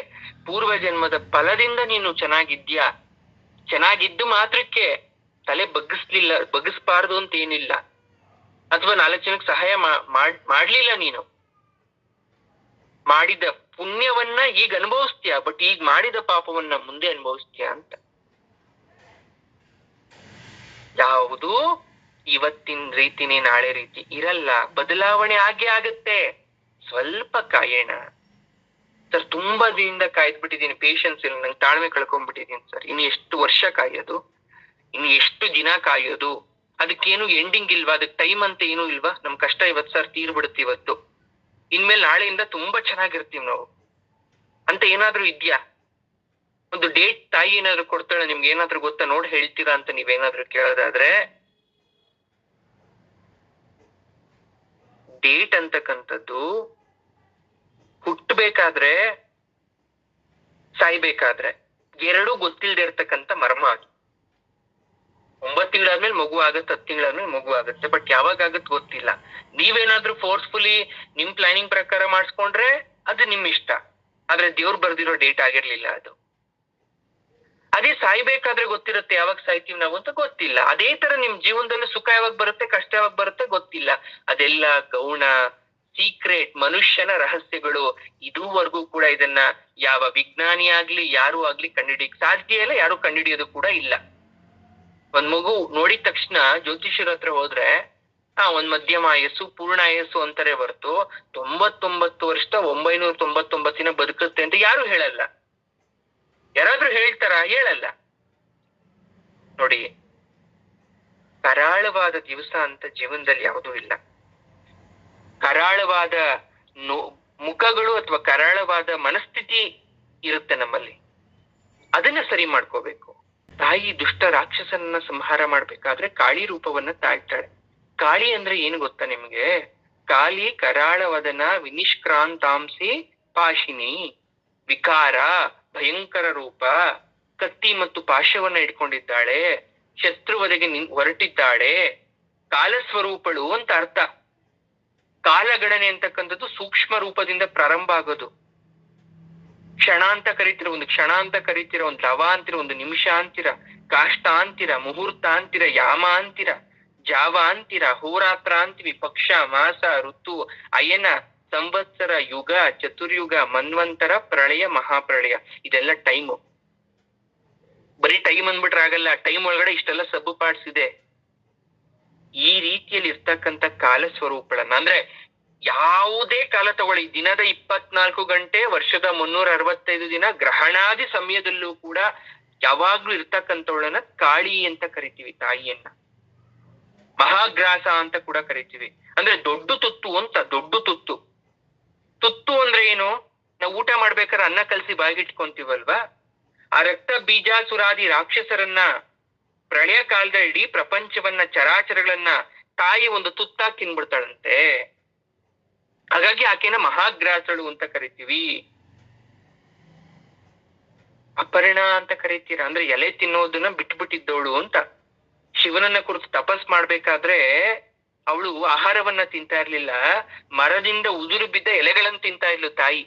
ಪೂರ್ವ ಜನ್ಮದ ಫಲದಿಂದ ನೀನು ಚೆನ್ನಾಗಿದ್ಯಾ, ಚೆನ್ನಾಗಿದ್ದು ಮಾತ್ರಕ್ಕೆ ತಲೆ ಬಗ್ಗಿಸ್ಬಾರ್ದು ಅಂತ ಏನಿಲ್ಲ, ಅಥವಾ 4 ಜನಕ್ಕೆ ಸಹಾಯ ಮಾಡ್ಲಿಲ್ಲ, ನೀನು ಮಾಡಿದ ಪುಣ್ಯವನ್ನ ಈಗ ಅನುಭವಿಸ್ತೀಯ, ಬಟ್ ಈಗ ಮಾಡಿದ ಪಾಪವನ್ನ ಮುಂದೆ ಅನುಭವಿಸ್ತೀಯ ಅಂತ. ಯಾವುದು ಇವತ್ತಿನ ರೀತಿನೇ ನಾಳೆ ರೀತಿ ಇರಲ್ಲ, ಬದಲಾವಣೆ ಆಗತ್ತೆ. ಸ್ವಲ್ಪ ಕಾಯೋಣ ಸರ್. ತುಂಬಾ ದಿನದಿಂದ ಕಾಯ್ದ್ಬಿಟ್ಟಿದ್ದೀನಿ, ಪೇಷನ್ಸ್ ಇಲ್ಲ, ನಂಗೆ ತಾಳ್ಮೆ ಕಳ್ಕೊಂಡ್ಬಿಟ್ಟಿದ್ದೀನಿ ಸರ್. ಇನ್ನು ಎಷ್ಟು ವರ್ಷ ಕಾಯೋದು? ಇನ್ನು ಎಷ್ಟು ದಿನ ಕಾಯೋದು? ಅದಕ್ಕೇನು ಎಂಡಿಂಗ್ ಇಲ್ವಾ? ಅದಕ್ಕೆ ಟೈಮ್ ಅಂತ ಏನೂ ಇಲ್ವಾ? ನಮ್ ಕಷ್ಟ ಇವತ್ತು ಸರ್ ತೀರ್ಬಿಡುತ್ತೆ ಇವತ್ತು, ಇನ್ಮೇಲೆ ನಾಳೆಯಿಂದ ತುಂಬಾ ಚೆನ್ನಾಗಿರ್ತೀವಿ ನಾವು ಅಂತ ಏನಾದ್ರೂ ಇದ್ಯಾ? ಒಂದು ಡೇಟ್ ತಾಯಿ ಏನಾದ್ರು ಕೊಡ್ತಾಳೆ? ನಿಮ್ಗೆ ಏನಾದ್ರು ಗೊತ್ತಾ? ನೋಡಿ ಹೇಳ್ತೀರಾ ಅಂತ ನೀವೇನಾದ್ರೂ ಕೇಳೋದಾದ್ರೆ, ಡೇಟ್ ಅಂತಕ್ಕಂಥದ್ದು ಹುಟ್ಟಬೇಕಾದ್ರೆ ಸಾಯ್ಬೇಕಾದ್ರೆ ಎರಡೂ ಗೊತ್ತಿಲ್ದೇ ಇರ್ತಕ್ಕಂಥ ಮರ್ಮ. ಅದು 9 ತಿಂಗಳಾದ್ಮೇಲೆ ಮಗು ಆಗತ್ತೆ, 10 ತಿಂಗಳಾದ್ಮೇಲೆ ಮಗು ಆಗತ್ತೆ, ಬಟ್ ಯಾವಾಗ ಆಗತ್ತೆ ಗೊತ್ತಿಲ್ಲ. ನೀವೇನಾದ್ರೂ ಫೋರ್ಸ್ಫುಲಿ ನಿಮ್ ಪ್ಲಾನಿಂಗ್ ಪ್ರಕಾರ ಮಾಡಿಸ್ಕೊಂಡ್ರೆ ಅದು ನಿಮ್ ಇಷ್ಟ, ಆದ್ರೆ ದೇವ್ರು ಬರ್ದಿರೋ ಡೇಟ್ ಆಗಿರ್ಲಿಲ್ಲ ಅದು. ಅದೇ ಸಾಯ್ಬೇಕಾದ್ರೆ ಗೊತ್ತಿರುತ್ತೆ ಯಾವಾಗ ಸಾಯ್ತೀವಿ ನಾವು ಅಂತ ಗೊತ್ತಿಲ್ಲ. ಅದೇ ತರ ನಿಮ್ ಜೀವನದಲ್ಲಿ ಸುಖ ಯಾವಾಗ ಬರುತ್ತೆ, ಕಷ್ಟ ಯಾವಾಗ ಬರುತ್ತೆ ಗೊತ್ತಿಲ್ಲ. ಅದೆಲ್ಲ ಗೌಣ, ಸೀಕ್ರೆಟ್, ಮನುಷ್ಯನ ರಹಸ್ಯಗಳು. ಇದುವರೆಗೂ ಕೂಡ ಇದನ್ನ ಯಾವ ವಿಜ್ಞಾನಿ ಆಗ್ಲಿ ಯಾರು ಆಗ್ಲಿ ಕಂಡುಹಿಡಿಯಕ್ ಸಾಧ್ಯ ಇಲ್ಲ, ಯಾರು ಕಂಡುಹಿಡಿಯೋದು ಕೂಡ ಇಲ್ಲ. ಒಂದ್ ಮಗು ನೋಡಿದ ತಕ್ಷಣ ಜ್ಯೋತಿಷ್ಯರ ಹತ್ರ ಹೋದ್ರೆ ಒಂದ್ ಮಧ್ಯಮ ಆಯಸ್ಸು ಪೂರ್ಣ ಆಯಸ್ಸು ಅಂತಾರೆ ಹೊರತು 99 ವರ್ಷ 999 ದಿನ ಬದುಕುತ್ತೆ ಅಂತ ಯಾರು ಹೇಳಲ್ಲ. ಯಾರಾದ್ರೂ ಹೇಳ್ತಾರ? ಹೇಳಲ್ಲ. ನೋಡಿ, ಕರಾಳವಾದ ದಿವಸ ಅಂತ ಜೀವನದಲ್ಲಿ ಯಾವುದೂ ಇಲ್ಲ. ಕರಾಳವಾದ ಮುಖಗಳು ಅಥವಾ ಕರಾಳವಾದ ಮನಸ್ಥಿತಿ ಇರುತ್ತೆ ನಮ್ಮಲ್ಲಿ. ಅದನ್ನ ಸರಿ ಮಾಡ್ಕೋಬೇಕು. ತಾಯಿ ದುಷ್ಟ ರಾಕ್ಷಸನನ್ನ ಸಂಹಾರ ಮಾಡ್ಬೇಕಾದ್ರೆ ಕಾಳಿ ರೂಪವನ್ನ ತಾಳ್ತಾಳೆ. ಕಾಳಿ ಅಂದ್ರೆ ಏನು ಗೊತ್ತಾ ನಿಮ್ಗೆ? ಕಾಳಿ ಕರಾಳವದನ ವಿನಿಷ್ಕ್ರಾಂತಾಂಸಿ ಪಾಶಿನಿ, ವಿಕಾರ, ಭಯಂಕರ ರೂಪ, ಕತ್ತಿ ಮತ್ತು ಪಾಶವನ್ನ ಇಟ್ಕೊಂಡಿದ್ದಾಳೆ, ಶತ್ರುವದೆಗೆ ಹೊರಟಿದ್ದಾಳೆ, ಕಾಲಸ್ವರೂಪಳು ಅಂತ ಅರ್ಥ. ಕಾಲಗಣನೆ ಅಂತಕ್ಕಂಥದ್ದು ಸೂಕ್ಷ್ಮ ರೂಪದಿಂದ ಪ್ರಾರಂಭ ಆಗೋದು. ಕ್ಷಣ ಅಂತ ಕರಿತೀರ, ಒಂದು ಕ್ಷಣ ಅಂತ ಕರಿತೀರ, ಒಂದು ಲವ ಅಂತೀರ, ಒಂದು ನಿಮಿಷ ಅಂತೀರ, ಕಾಷ್ಟ ಅಂತೀರ, ಮುಹೂರ್ತ ಅಂತೀರ, ಯಾಮ ಅಂತೀರ, ಜಾವ ಅಂತೀರ, ಹೋರಾತ್ರ ಅಂತೀವಿ, ಪಕ್ಷ, ಮಾಸ, ಋತು, ಅಯನ, ಸಂವತ್ಸರ, ಯುಗ, ಚತುರ್ಯುಗ, ಮನ್ವಂತರ, ಪ್ರಳಯ, ಮಹಾಪ್ರಳಯ. ಇದೆಲ್ಲ ಟೈಮು. ಬರೀ ಟೈಮ್ ಅಂದ್ಬಿಟ್ರೆ ಆಗಲ್ಲ. ಟೈಮ್ ಒಳಗಡೆ ಇಷ್ಟೆಲ್ಲ ಸಬ್ ಪಾರ್ಟ್ಸ್ ಇದೆ. ಈ ರೀತಿಯಲ್ಲಿ ಇರ್ತಕ್ಕಂಥ ಕಾಲ ಸ್ವರೂಪಗಳನ್ನ, ಅಂದ್ರೆ ಯಾವುದೇ ಕಾಲ ತಗೊಳ್ಳಿ, ದಿನದ 24 ಗಂಟೆ, ವರ್ಷದ 365 ದಿನ, ಗ್ರಹಣಾದಿ ಸಮಯದಲ್ಲೂ ಕೂಡ ಯಾವಾಗ್ಲೂ ಇರ್ತಕ್ಕಂಥವಳನ್ನ ಕಾಳಿ ಅಂತ ಕರಿತೀವಿ. ತಾಯಿಯನ್ನ ಮಹಾಗ್ರಾಸ ಅಂತ ಕೂಡ ಕರಿತೀವಿ. ಅಂದ್ರೆ ದೊಡ್ಡ ತುತ್ತು ಅಂತ. ದೊಡ್ಡ ತುತ್ತು. ತುತ್ತು ಅಂದ್ರೆ ಏನು? ನಾವು ಊಟ ಮಾಡ್ಬೇಕಾದ್ರೆ ಅನ್ನ ಕಲಸಿ ಬಾಯಿಗಿಟ್ಕೊಂತೀವಲ್ವಾ? ಆ ರಕ್ತ ಬೀಜಾಸುರಾದಿ ರಾಕ್ಷಸರನ್ನ, ಪ್ರಳಯ ಕಾಲದ ಇಡೀ ಪ್ರಪಂಚವನ್ನ, ಚರಾಚರಗಳನ್ನ ತಾಯಿ ಒಂದು ತುತ್ತಾಗಿ ತಿನ್ಬಿಡ್ತಾಳಂತೆ. ಹಾಗಾಗಿ ಆಕೆನ ಮಹಾಗ್ರಾಸಳು ಅಂತ ಕರಿತೀವಿ. ಅಪರ್ಣ ಅಂತ ಕರಿತೀರ, ಅಂದ್ರೆ ಎಲೆ ತಿನ್ನೋದನ್ನ ಬಿಟ್ಬಿಟ್ಟಿದ್ದವಳು ಅಂತ. ಶಿವನನ್ನ ಕುರಿತು ತಪಸ್ ಮಾಡ್ಬೇಕಾದ್ರೆ ಅವಳು ಆಹಾರವನ್ನ ತಿಂತಾ ಇರ್ಲಿಲ್ಲ, ಮರದಿಂದ ಉದುರು ಬಿದ್ದ ಎಲೆಗಳನ್ನ ತಿಂತಾ ಇದ್ಲು ತಾಯಿ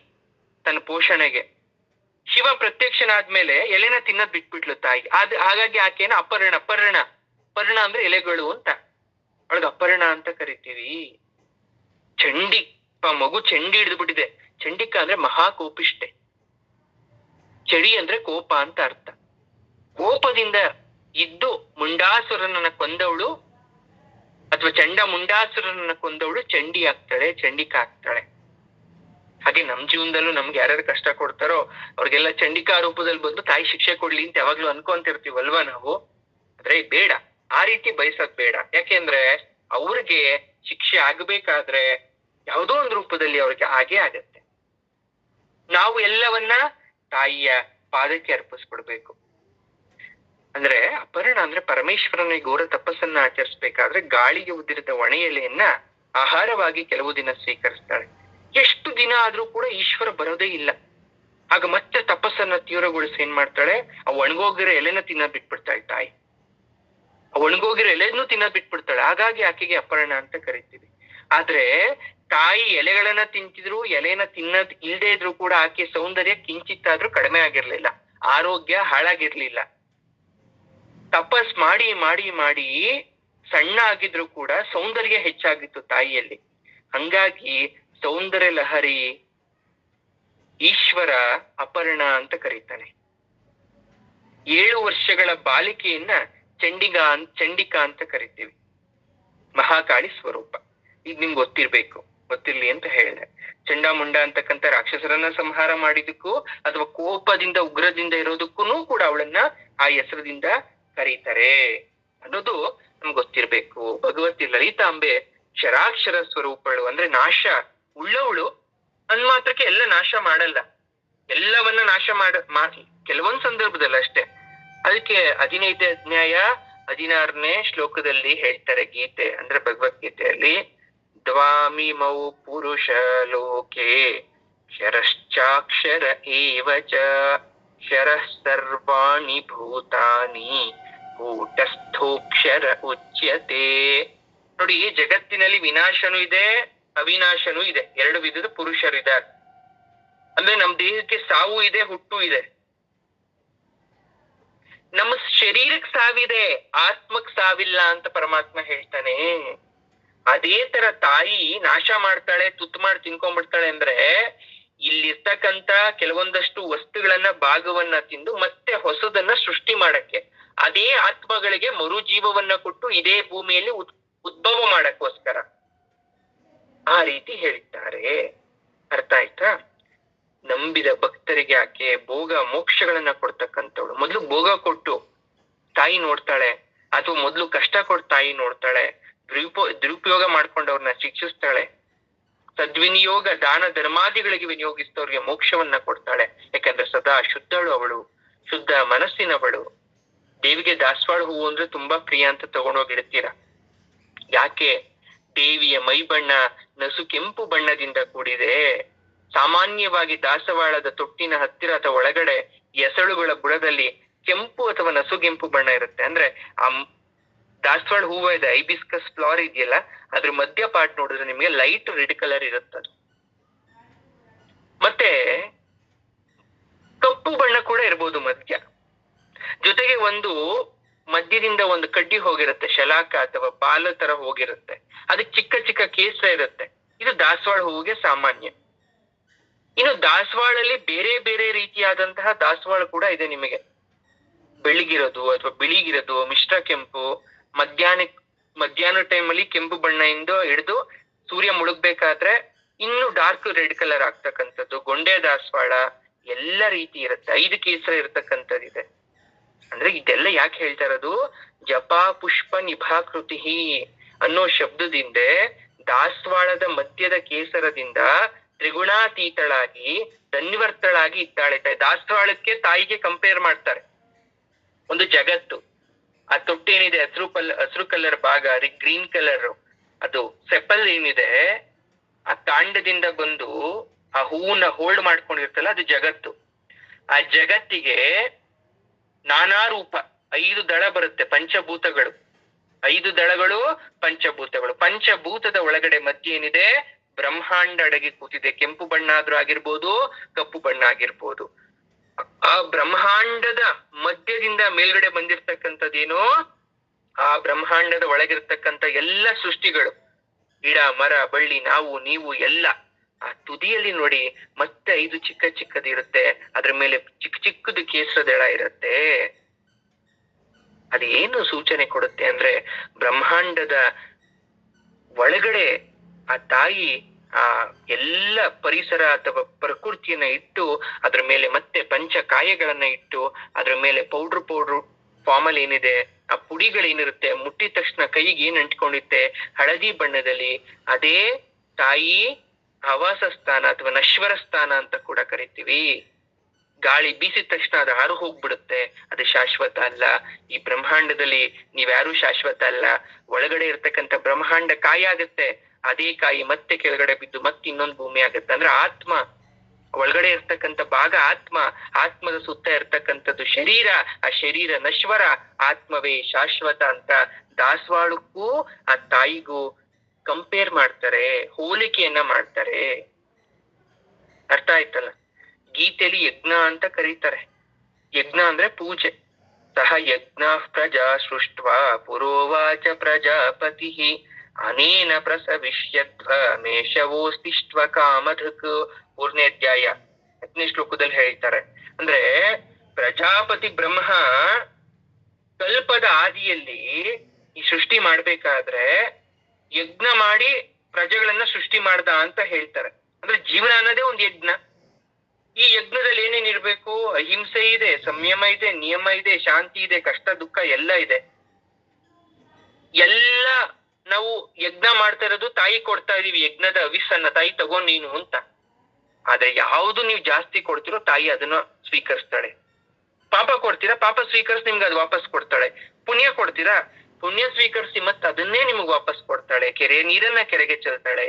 ತನ್ನ ಪೋಷಣೆಗೆ. ಶಿವ ಪ್ರತ್ಯಕ್ಷನಾದ್ಮೇಲೆ ಎಲೆನ ತಿನ್ನೋದ್ ಬಿಟ್ಬಿಟ್ಲು ತಾಯಿ. ಹಾಗಾಗಿ ಆಕೆನ ಅಪರ್ಣ. ಪರ್ಣ ಅಂದ್ರೆ ಎಲೆಗಳು ಅಂತ. ಅವಳಿಗೆ ಅಪರ್ಣ ಅಂತ ಕರಿತೀವಿ. ಚಂಡಿ, ಮಗು ಚಂಡಿ ಹಿಡಿದು ಬಿಟ್ಟಿದೆ. ಚಂಡಿಕ ಅಂದ್ರೆ ಮಹಾಕೋಪಿಷ್ಟೆ. ಚಡಿ ಅಂದ್ರೆ ಕೋಪ ಅಂತ ಅರ್ಥ. ಕೋಪದಿಂದ ಇದ್ದು ಮುಂಡಾಸುರನನ್ನ ಕೊಂದವಳು, ಅಥವಾ ಚಂಡ ಮುಂಡಾಸುರನನ್ನ ಕೊಂದವಳು ಚಂಡಿ ಆಗ್ತಾಳೆ, ಚಂಡಿಕಾ ಆಗ್ತಾಳೆ. ಹಾಗೆ ನಮ್ ಜೀವನದಲ್ಲೂ ನಮ್ಗೆ ಯಾರ್ಯಾರು ಕಷ್ಟ ಕೊಡ್ತಾರೋ ಅವ್ರಿಗೆಲ್ಲ ಚಂಡಿಕಾ ರೂಪದಲ್ಲಿ ಬಂದು ತಾಯಿ ಶಿಕ್ಷೆ ಕೊಡ್ಲಿ ಅಂತ ಯಾವಾಗ್ಲೂ ಅನ್ಕೊಂತಿರ್ತೀವಲ್ವಾ ನಾವು? ಆದ್ರೆ ಬೇಡ, ಆ ರೀತಿ ಬಯಸೋದ್ ಬೇಡ. ಯಾಕೆಂದ್ರೆ ಅವ್ರಿಗೆ ಶಿಕ್ಷೆ ಆಗ್ಬೇಕಾದ್ರೆ ಯಾವುದೋ ಒಂದು ರೂಪದಲ್ಲಿ ಅವ್ರಿಗೆ ಹಾಗೆ ಆಗತ್ತೆ. ನಾವು ಎಲ್ಲವನ್ನ ತಾಯಿಯ ಪಾದಕ್ಕೆ ಅರ್ಪಿಸ್ಬಿಡ್ಬೇಕು. ಅಂದ್ರೆ ಅಪರ್ಣ ಅಂದ್ರೆ ಪರಮೇಶ್ವರನ ಘೋರ ತಪಸ್ಸನ್ನ ಆಚರಿಸ್ಬೇಕಾದ್ರೆ ಗಾಳಿಗೆ ಉದಿರಿದ ಒಣ ಎಲೆಯನ್ನ ಆಹಾರವಾಗಿ ಕೆಲವು ದಿನ ಸ್ವೀಕರಿಸ್ತಾಳೆ. ಎಷ್ಟು ದಿನ ಆದ್ರೂ ಕೂಡ ಈಶ್ವರ ಬರೋದೇ ಇಲ್ಲ. ಆಗ ಮತ್ತೆ ತಪಸ್ಸನ್ನ ತೀವ್ರಗೊಳಿಸಿ ಏನ್ ಮಾಡ್ತಾಳೆ? ಆ ಒಣಗೋಗಿರೋ ಎಲೆನ ತಿನ್ನೋದ್ ಬಿಟ್ಬಿಡ್ತಾಳೆ ತಾಯಿ. ಆ ಒಣಗೋಗಿರೋ ಎಲೆನೂ ತಿನ್ನೋದ್ ಬಿಟ್ಬಿಡ್ತಾಳೆ. ಹಾಗಾಗಿ ಆಕೆಗೆ ಅಪರ್ಣ ಅಂತ ಕರಿತೀವಿ. ಆದ್ರೆ ತಾಯಿ ಎಲೆಗಳನ್ನ ತಿಂತಿದ್ರು, ಎಲೆನ ತಿನ್ನೋದ್ ಇಲ್ದೇ ಇದ್ರು ಕೂಡ ಆಕೆ ಸೌಂದರ್ಯ ಕಿಂಚಿತ್ತಾದ್ರೂ ಕಡಿಮೆ ಆಗಿರ್ಲಿಲ್ಲ, ಆರೋಗ್ಯ ಹಾಳಾಗಿರ್ಲಿಲ್ಲ. ತಪಸ್ ಮಾಡಿ ಮಾಡಿ ಮಾಡಿ ಸಣ್ಣ ಆಗಿದ್ರು ಕೂಡ ಸೌಂದರ್ಯ ಹೆಚ್ಚಾಗಿತ್ತು ತಾಯಿಯಲ್ಲಿ. ಹಂಗಾಗಿ ಸೌಂದರ್ಯ ಲಹರಿ ಈಶ್ವರ ಅಪರ್ಣ ಅಂತ ಕರೀತಾನೆ. 7 ವರ್ಷಗಳ ಬಾಲಿಕೆಯನ್ನ ಚಂಡಿಕಾ ಅಂತ ಕರಿತೀವಿ. ಮಹಾಕಾಳಿ ಸ್ವರೂಪ. ಈಗ ನಿಮ್ಗೆ ಗೊತ್ತಿರ್ಬೇಕು, ಗೊತ್ತಿರ್ಲಿ ಅಂತ ಹೇಳಿದೆ. ಚಂಡಾಮುಂಡ ಅಂತಕ್ಕಂಥ ರಾಕ್ಷಸರನ್ನ ಸಂಹಾರ ಮಾಡಿದಕ್ಕೂ ಅಥವಾ ಕೋಪದಿಂದ ಉಗ್ರದಿಂದ ಇರೋದಕ್ಕೂ ಕೂಡ ಅವಳನ್ನ ಆ ಹೆಸರದಿಂದ ಕರೀತಾರೆ ಅನ್ನೋದು ನಮ್ಗೆ ಗೊತ್ತಿರ್ಬೇಕು. ಭಗವತಿ ಲಲಿತಾಂಬೆ ಕ್ಷರಾಕ್ಷರ ಸ್ವರೂಪಳು, ಅಂದ್ರೆ ನಾಶ ಉಳ್ಳವಳು. ಅಂದ್ ಮಾತ್ರಕ್ಕೆ ಎಲ್ಲ ನಾಶ ಮಾಡಲ್ಲ, ಎಲ್ಲವನ್ನ ನಾಶ ಮಾಡಿ ಕೆಲವೊಂದ್ ಸಂದರ್ಭದಲ್ಲಿ ಅಷ್ಟೇ. ಅದಕ್ಕೆ 15ನೇ ಅಧ್ಯಾಯ 16ನೇ ಶ್ಲೋಕದಲ್ಲಿ ಹೇಳ್ತಾರೆ ಗೀತೆ, ಅಂದ್ರೆ ಭಗವದ್ಗೀತೆಯಲ್ಲಿ, ದ್ವಾಮಿಮೌ ಪುರುಷ ಲೋಕೆ ಕ್ಷರಶ್ಚಾಕ್ಷರ ಏವಚ ಕ್ಷರಃ ಸರ್ವಾಣಿ ಭೂತಾನಿ ಕೂಟಸ್ಥೋಕ್ಷರ ಉಚ್ಯತೆ. ನೋಡಿ, ಜಗತ್ತಿನಲ್ಲಿ ವಿನಾಶನೂ ಇದೆ, ಅವಿನಾಶನೂ ಇದೆ. 2 ವಿಧದ ಪುರುಷರಿದ್ದಾರೆ. ಅಂದ್ರೆ ನಮ್ ದೇಹಕ್ಕೆ ಸಾವು ಇದೆ, ಹುಟ್ಟು ಇದೆ. ನಮ್ಮ ಶರೀರಕ್ಕೆ ಸಾವಿದೆ, ಆತ್ಮಕ್ ಸಾವಿಲ್ಲ ಅಂತ ಪರಮಾತ್ಮ ಹೇಳ್ತಾನೆ. ಅದೇ ತರ ತಾಯಿ ನಾಶ ಮಾಡ್ತಾಳೆ, ತುತ್ತು ಮಾಡಿ ತಿನ್ಕೊಂಡ್ಬಿಡ್ತಾಳೆ. ಅಂದ್ರೆ ಇಲ್ಲಿರ್ತಕ್ಕಂತ ಕೆಲವೊಂದಷ್ಟು ವಸ್ತುಗಳನ್ನ ಭಾಗವನ್ನ ತಿಂದು ಮತ್ತೆ ಹೊಸದನ್ನ ಸೃಷ್ಟಿ ಮಾಡಕ್ಕೆ, ಅದೇ ಆತ್ಮಗಳಿಗೆ ಮರುಜೀವವನ್ನ ಕೊಟ್ಟು ಇದೇ ಭೂಮಿಯಲ್ಲಿ ಉದ್ಭವ ಮಾಡಕ್ಕೋಸ್ಕರ ಆ ರೀತಿ ಹೇಳಿದ್ದಾರೆ. ಅರ್ಥ ಆಯ್ತಾ? ನಂಬಿದ ಭಕ್ತರಿಗೆ ಆಕೆ ಭೋಗ ಮೋಕ್ಷಗಳನ್ನ ಕೊಡ್ತಕ್ಕಂಥವಳು. ಮೊದ್ಲು ಭೋಗ ಕೊಟ್ಟು ತಾಯಿ ನೋಡ್ತಾಳೆ, ಅಥವಾ ಮೊದ್ಲು ಕಷ್ಟ ಕೊಟ್ಟು ತಾಯಿ ನೋಡ್ತಾಳೆ, ದುರುಪಯೋಗ ಮಾಡ್ಕೊಂಡವ್ರನ್ನ ಶಿಕ್ಷಿಸ್ತಾಳೆ, ಸದ್ವಿನಿಯೋಗ ದಾನ ಧರ್ಮಾದಿಗಳಿಗೆ ವಿನಿಯೋಗಿಸಿದವ್ರಿಗೆ ಮೋಕ್ಷವನ್ನ ಕೊಡ್ತಾಳೆ. ಯಾಕಂದ್ರೆ ಸದಾ ಶುದ್ಧಳು ಅವಳು, ಶುದ್ಧ ಮನಸ್ಸಿನವಳು. ದೇವಿಗೆ ದಾಸವಾಳ ಹೂವು ಅಂದ್ರೆ ತುಂಬಾ ಪ್ರಿಯ ಅಂತ ತಗೊಂಡೋಗಿರ್ತೀರ. ಯಾಕೆ? ದೇವಿಯ ಮೈ ಬಣ್ಣ ನಸು ಕೆಂಪು ಬಣ್ಣದಿಂದ ಕೂಡಿದೆ. ಸಾಮಾನ್ಯವಾಗಿ ದಾಸವಾಳದ ತೊಟ್ಟಿನ ಹತ್ತಿರ ಅಥವಾ ಒಳಗಡೆ ಎಸಳುಗಳ ಬುಡದಲ್ಲಿ ಕೆಂಪು ಅಥವಾ ನಸುಗೆಂಪು ಬಣ್ಣ ಇರುತ್ತೆ. ಅಂದ್ರೆ ಆ ದಾಸವಾಳ ಹೂವು ಇದೆ, ಐಬಿಸ್ಕಸ್ ಫ್ಲವರ್ ಇದೆಯಲ್ಲ, ಅದ್ರ ಮಧ್ಯ ಪಾರ್ಟ್ ನೋಡಿದ್ರೆ ನಿಮಗೆ ಲೈಟ್ ರೆಡ್ ಕಲರ್ ಇರುತ್ತದು. ಮತ್ತೆ ಕಪ್ಪು ಬಣ್ಣ ಕೂಡ ಇರ್ಬೋದು ಮಧ್ಯ. ಜೊತೆಗೆ ಒಂದು ಮಧ್ಯದಿಂದ ಒಂದು ಕಡ್ಡಿ ಹೋಗಿರುತ್ತೆ, ಶಲಾಕ ಅಥವಾ ಬಾಲ ತರ ಹೋಗಿರುತ್ತೆ, ಅದಕ್ಕೆ ಚಿಕ್ಕ ಚಿಕ್ಕ ಕೇಸರ ಇರುತ್ತೆ. ಇದು ದಾಸವಾಳ ಹೂವಿಗೆ ಸಾಮಾನ್ಯ. ಇನ್ನು ದಾಸವಾಳಲ್ಲಿ ಬೇರೆ ಬೇರೆ ರೀತಿಯಾದಂತಹ ದಾಸವಾಳ ಕೂಡ ಇದೆ ನಿಮಗೆ. ಬೆಳಿಗಿರೋದು ಅಥವಾ ಬಿಳಿಗಿರೋದು, ಮಿಶ್ರ ಕೆಂಪು, ಮಧ್ಯಾಹ್ನ ಟೈಮಲ್ಲಿ ಕೆಂಪು ಬಣ್ಣದಿಂದ ಹಿಡಿದು ಸೂರ್ಯ ಮುಳುಗ್ಬೇಕಾದ್ರೆ ಇನ್ನು ಡಾರ್ಕ್ ರೆಡ್ ಕಲರ್ ಆಗ್ತಕ್ಕಂಥದ್ದು, ಗೊಂಡೆ ದಾಸವಾಳ, ಎಲ್ಲ ರೀತಿ ಇರುತ್ತೆ. 5 ಕೇಸರ ಇರತಕ್ಕಂಥದ್ದಿದೆ. ಅಂದ್ರೆ ಇದೆಲ್ಲ ಯಾಕೆ ಹೇಳ್ತಾ ಇರೋದು? ಜಪಾ ಪುಷ್ಪ ನಿಭಾಕೃತಿ ಅನ್ನೋ ಶಬ್ದದಿಂದ ದಾಸವಾಳದ ಮಧ್ಯದ ಕೇಸರದಿಂದ ತ್ರಿಗುಣಾತೀತಳಾಗಿ ಧನ್ಯವರ್ತಳಾಗಿ ಇದ್ದಾಳೆ. ದಾಸವಾಳಕ್ಕೆ ತಾಯಿಗೆ ಕಂಪೇರ್ ಮಾಡ್ತಾರೆ. ಒಂದು ಜಗತ್ತು, ಆ ತೊಟ್ಟೇನಿದೆ ಹಸಿರು ಕಲರ್ ಭಾಗ, ಗ್ರೀನ್ ಕಲರ್, ಅದು ಸೆಪಲ್ ಏನಿದೆ, ಆ ಕಾಂಡದಿಂದ ಬಂದು ಆ ಹೂವನ್ನ ಹೋಲ್ಡ್ ಮಾಡ್ಕೊಂಡಿರ್ತಲ್ಲ, ಅದು ಜಗತ್ತು. ಆ ಜಗತ್ತಿಗೆ ನಾನಾ ರೂಪ, 5 ದಳ ಬರುತ್ತೆ, ಪಂಚಭೂತಗಳು. 5 ದಳಗಳು ಪಂಚಭೂತಗಳು. ಪಂಚಭೂತದ ಒಳಗಡೆ ಮಧ್ಯೆ ಏನಿದೆ? ಬ್ರಹ್ಮಾಂಡ ಅಡಗಿ ಕೂತಿದೆ. ಕೆಂಪು ಬಣ್ಣ ಆದ್ರೂ ಆಗಿರ್ಬೋದು, ಕಪ್ಪು ಬಣ್ಣ ಆಗಿರ್ಬೋದು. ಆ ಬ್ರಹ್ಮಾಂಡದ ಮಧ್ಯದಿಂದ ಮೇಲ್ಗಡೆ ಬಂದಿರ್ತಕ್ಕಂಥದ್ದೇನು? ಆ ಬ್ರಹ್ಮಾಂಡದ ಒಳಗಿರ್ತಕ್ಕಂಥ ಎಲ್ಲ ಸೃಷ್ಟಿಗಳು, ಗಿಡ ಮರ ಬಳ್ಳಿ ನಾವು ನೀವು ಎಲ್ಲ. ಆ ತುದಿಯಲ್ಲಿ ನೋಡಿ ಮತ್ತೆ 5 ಚಿಕ್ಕ ಚಿಕ್ಕದಿರುತ್ತೆ, ಅದ್ರ ಮೇಲೆ ಚಿಕ್ಕ ಚಿಕ್ಕದು ಕೇಸರದಳ ಇರುತ್ತೆ. ಅದೇನು ಸೂಚನೆ ಕೊಡುತ್ತೆ ಅಂದ್ರೆ, ಬ್ರಹ್ಮಾಂಡದ ಒಳಗಡೆ ಆ ತಾಯಿ ಆ ಎಲ್ಲ ಪರಿಸರ ಅಥವಾ ಪ್ರಕೃತಿಯನ್ನ ಇಟ್ಟು, ಅದ್ರ ಮೇಲೆ ಮತ್ತೆ ಪಂಚಕಾಯಗಳನ್ನ ಇಟ್ಟು, ಅದ್ರ ಮೇಲೆ ಪೌಡ್ರು ಫಾರ್ಮ್ ಅಲ್ಲಿ ಏನಿದೆ, ಆ ಪುಡಿಗಳೇನಿರುತ್ತೆ, ಮುಟ್ಟಿದ ತಕ್ಷಣ ಕೈಗೆ ಏನ್ ಅಂಟ್ಕೊಂಡಿರುತ್ತೆ ಹಳದಿ ಬಣ್ಣದಲ್ಲಿ, ಅದೇ ತಾಯಿ ಆವಾಸ ಸ್ಥಾನ ಅಥವಾ ನಶ್ವರ ಸ್ಥಾನ ಅಂತ ಕೂಡ ಕರಿತೀವಿ. ಗಾಳಿ ಬೀಸಿದ ತಕ್ಷಣ ಅದು ಹಾರು ಹೋಗ್ಬಿಡುತ್ತೆ, ಅದು ಶಾಶ್ವತ ಅಲ್ಲ. ಈ ಬ್ರಹ್ಮಾಂಡದಲ್ಲಿ ನೀವ್ಯಾರು ಶಾಶ್ವತ ಅಲ್ಲ. ಒಳಗಡೆ ಇರ್ತಕ್ಕಂಥ ಬ್ರಹ್ಮಾಂಡ ಕಾಯಿ ಆಗುತ್ತೆ, ಅದೇ ಕಾಯಿ ಮತ್ತೆ ಕೆಳಗಡೆ ಬಿದ್ದು ಮತ್ತೆ ಇನ್ನೊಂದು ಭೂಮಿ ಆಗುತ್ತೆ. ಅಂದ್ರೆ ಆತ್ಮ, ಒಳಗಡೆ ಇರ್ತಕ್ಕಂಥ ಭಾಗ ಆತ್ಮ, ಆತ್ಮದ ಸುತ್ತ ಇರ್ತಕ್ಕಂಥದ್ದು ಶರೀರ, ಆ ಶರೀರ ನಶ್ವರ, ಆತ್ಮವೇ ಶಾಶ್ವತ ಅಂತ ದಾಸವಾಳಕ್ಕೂ ಆ ತಾಯಿಗೂ ಕಂಪೇರ್ ಮಾಡ್ತಾರೆ, ಹೋಲಿಕೆಯನ್ನ ಮಾಡ್ತಾರೆ. ಅರ್ಥ ಆಯ್ತಲ್ಲ? ಗೀತೆಯಲ್ಲಿ ಯಜ್ಞ ಅಂತ ಕರೀತಾರೆ. ಯಜ್ಞ ಅಂದ್ರೆ ಪೂಜೆ. ಸಹ ಯಜ್ಞ ಪ್ರಜಾ ಸೃಷ್ಟ್ವ ಪುರೋವಾಚ ಪ್ರಜಾಪತಿ ಅನೇನ ಪ್ರಸವಿಷ್ಯತ್ವ ಮೇಷವೋಸ್ತಿಷ್ಟ್ವ ಕಾಮಧಕ್. 3ನೇ ಅಧ್ಯಾಯ 10ನೇ ಶ್ಲೋಕದಲ್ಲಿ ಹೇಳ್ತಾರೆ. ಅಂದ್ರೆ ಪ್ರಜಾಪತಿ ಬ್ರಹ್ಮ ಕಲ್ಪದ ಆದಿಯಲ್ಲಿ ಈ ಸೃಷ್ಟಿ ಮಾಡ್ಬೇಕಾದ್ರೆ ಯಜ್ಞ ಮಾಡಿ ಪ್ರಜೆಗಳನ್ನ ಸೃಷ್ಟಿ ಮಾಡ್ದ ಅಂತ ಹೇಳ್ತಾರೆ. ಅಂದ್ರೆ ಜೀವನ ಅನ್ನೋದೇ ಒಂದು ಯಜ್ಞ. ಈ ಯಜ್ಞದಲ್ಲಿ ಏನೇನಿರ್ಬೇಕು? ಅಹಿಂಸೆ ಇದೆ, ಸಂಯಮ ಇದೆ, ನಿಯಮ ಇದೆ, ಶಾಂತಿ ಇದೆ, ಕಷ್ಟ ದುಃಖ ಎಲ್ಲ ಇದೆ. ಎಲ್ಲ ನಾವು ಯಜ್ಞ ಮಾಡ್ತಾ ಇರೋದು ತಾಯಿ ಕೊಡ್ತಾ ಇದೀವಿ. ಯಜ್ಞದ ಅವಿಸನ್ನ ತಾಯಿ ತಗೋ ನೀನು ಅಂತ. ಆದ್ರೆ ಯಾವ್ದು ನೀವು ಜಾಸ್ತಿ ಕೊಡ್ತಿರೋ ತಾಯಿ ಅದನ್ನ ಸ್ವೀಕರಿಸ್ತಾಳೆ. ಪಾಪ ಕೊಡ್ತೀರಾ, ಪಾಪ ಸ್ವೀಕರಿಸಿ ನಿಮ್ಗೆ ಅದು ವಾಪಸ್ ಕೊಡ್ತಾಳೆ. ಪುಣ್ಯ ಕೊಡ್ತೀರಾ, ಪುಣ್ಯ ಸ್ವೀಕರಿಸಿ ಮತ್ತೆ ಅದನ್ನೇ ನಿಮ್ಗೆ ವಾಪಸ್ ಕೊಡ್ತಾಳೆ. ಕೆರೆ ನೀರನ್ನ ಕೆರೆಗೆ ಚೆಲ್ತಾಳೆ.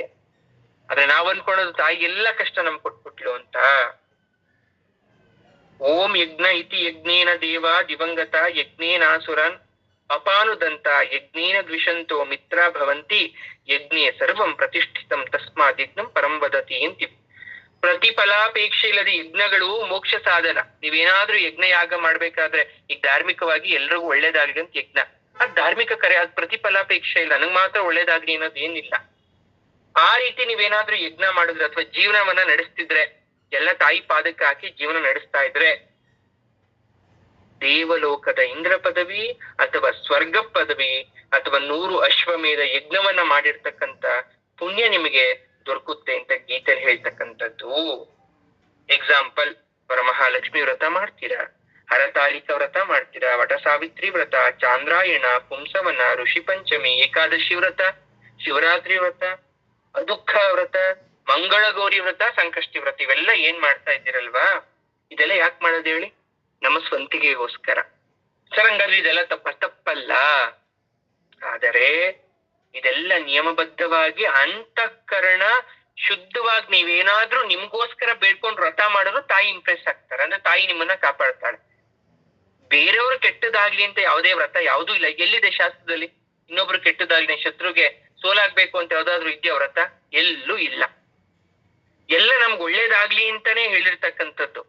ಆದ್ರೆ ನಾವ್ ಅನ್ಕೊಳ್ಳೋದು ತಾಯಿ ಎಲ್ಲ ಕಷ್ಟ ನಮ್ಗೆ ಕೊಟ್ಬಿಟ್ಲು ಅಂತ. ಓಂ ಯಜ್ಞ ಇತಿ ಯಜ್ಞೇನ ದೇವ ದಿವಂಗತ ಯಜ್ಞೇನಾಸುರನ್ ಅಪಾನುದಂತ ಯಜ್ಞೇನ ದ್ವಿಷಂತೋ ಮಿತ್ರ ಭವಂತಿ ಯಜ್ಞೇ ಸರ್ವಂ ಪ್ರತಿಷ್ಠಿತಂ ತಸ್ಮಾತ್ ಯಜ್ಞಂ ಪರಂ ವದತಿ ಅಂತಿ. ಪ್ರತಿಫಲಾಪೇಕ್ಷೆ ಇಲ್ಲದ ಯಜ್ಞಗಳು ಮೋಕ್ಷ ಸಾಧನ. ನೀವೇನಾದ್ರೂ ಯಜ್ಞ ಯಾಗ ಮಾಡ್ಬೇಕಾದ್ರೆ, ಈಗ ಧಾರ್ಮಿಕವಾಗಿ ಎಲ್ರಿಗೂ ಒಳ್ಳೇದಾಗ್ಲಿ ಅಂತ ಯಜ್ಞ, ಅದ್ ಧಾರ್ಮಿಕ ಕರೆ, ಅದ್ ಪ್ರತಿಫಲಾಪೇಕ್ಷೆ ಇಲ್ಲ, ನನಗ್ ಮಾತ್ರ ಒಳ್ಳೇದಾಗ್ಲಿ ಅನ್ನೋದು ಏನಿಲ್ಲ. ಆ ರೀತಿ ನೀವೇನಾದ್ರೂ ಯಜ್ಞ ಮಾಡಿದ್ರೆ ಅಥವಾ ಜೀವನವನ್ನ ನಡೆಸ್ತಿದ್ರೆ, ಎಲ್ಲ ತಾಯಿ ಪಾದಕ್ಕೆ ಹಾಕಿ ಜೀವನ ನಡೆಸ್ತಾ ಇದ್ರೆ, ದೇವಲೋಕದ ಇಂದ್ರ ಪದವಿ ಅಥವಾ ಸ್ವರ್ಗ ಪದವಿ ಅಥವಾ 100 ಅಶ್ವಮೇಧ ಯಜ್ಞವನ್ನ ಮಾಡಿರ್ತಕ್ಕಂಥ ಪುಣ್ಯ ನಿಮಗೆ ದೊರಕುತ್ತೆ ಅಂತ ಗೀತೆಯಲ್ಲಿ ಹೇಳ್ತಕ್ಕಂಥದ್ದು. ಎಕ್ಸಾಂಪಲ್, ವರಮಹಾಲಕ್ಷ್ಮಿ ವ್ರತ ಮಾಡ್ತೀರಾ, ಹರತಾಳಿಕ ವ್ರತ ಮಾಡ್ತೀರಾ, ವಟ ಸಾವಿತ್ರಿ ವ್ರತ, ಚಾಂದ್ರಾಯಣ, ಪುಂಸವನ, ಋಷಿ ಪಂಚಮಿ, ಏಕಾದಶಿ ವ್ರತ, ಶಿವರಾತ್ರಿ ವ್ರತ, ಅದುಃಖ ವ್ರತ, ಮಂಗಳಗೌರಿ ವ್ರತ, ಸಂಕಷ್ಟಿ ವ್ರತ, ಇವೆಲ್ಲ ಏನ್ ಮಾಡ್ತಾ ಇದ್ದೀರಲ್ವಾ, ಇದೆಲ್ಲ ಯಾಕೆ ಮಾಡೋದು ಹೇಳಿ? ನಮ್ಮ ಸ್ವಂತಿಗೆಗೋಸ್ಕರ. ಸರ್ ಹಂಗಾದ್ರೆ ಇದೆಲ್ಲ ತಪ್ಪಲ್ಲ. ಆದರೆ ಇದೆಲ್ಲ ನಿಯಮಬದ್ಧವಾಗಿ ಅಂತಃಕರಣ ಶುದ್ಧವಾಗಿ ನೀವೇನಾದ್ರೂ ನಿಮ್ಗೋಸ್ಕರ ಬೇಡ್ಕೊಂಡು ವ್ರತ ಮಾಡಿದ್ರು ತಾಯಿ ಇಂಪ್ರೆಸ್ ಆಗ್ತಾರೆ, ಅಂದ್ರೆ ತಾಯಿ ನಿಮ್ಮನ್ನ ಕಾಪಾಡ್ತಾಳೆ. ಬೇರೆಯವರು ಕೆಟ್ಟದಾಗ್ಲಿ ಅಂತ ಯಾವುದೇ ವ್ರತ ಯಾವುದೂ ಇಲ್ಲ. ಎಲ್ಲಿದೆ ಶಾಸ್ತ್ರದಲ್ಲಿ ಇನ್ನೊಬ್ರು ಕೆಟ್ಟದಾಗ್ಲಿ, ಶತ್ರುಗೆ ಸೋಲಾಗ್ಬೇಕು ಅಂತ ಯಾವ್ದಾದ್ರು ಇದೆಯಾ ವ್ರತ? ಎಲ್ಲೂ ಇಲ್ಲ. ಎಲ್ಲ ನಮ್ಗೆ ಒಳ್ಳೇದಾಗ್ಲಿ ಅಂತಾನೆ ಹೇಳಿರ್ತಕ್ಕಂಥದ್ದು.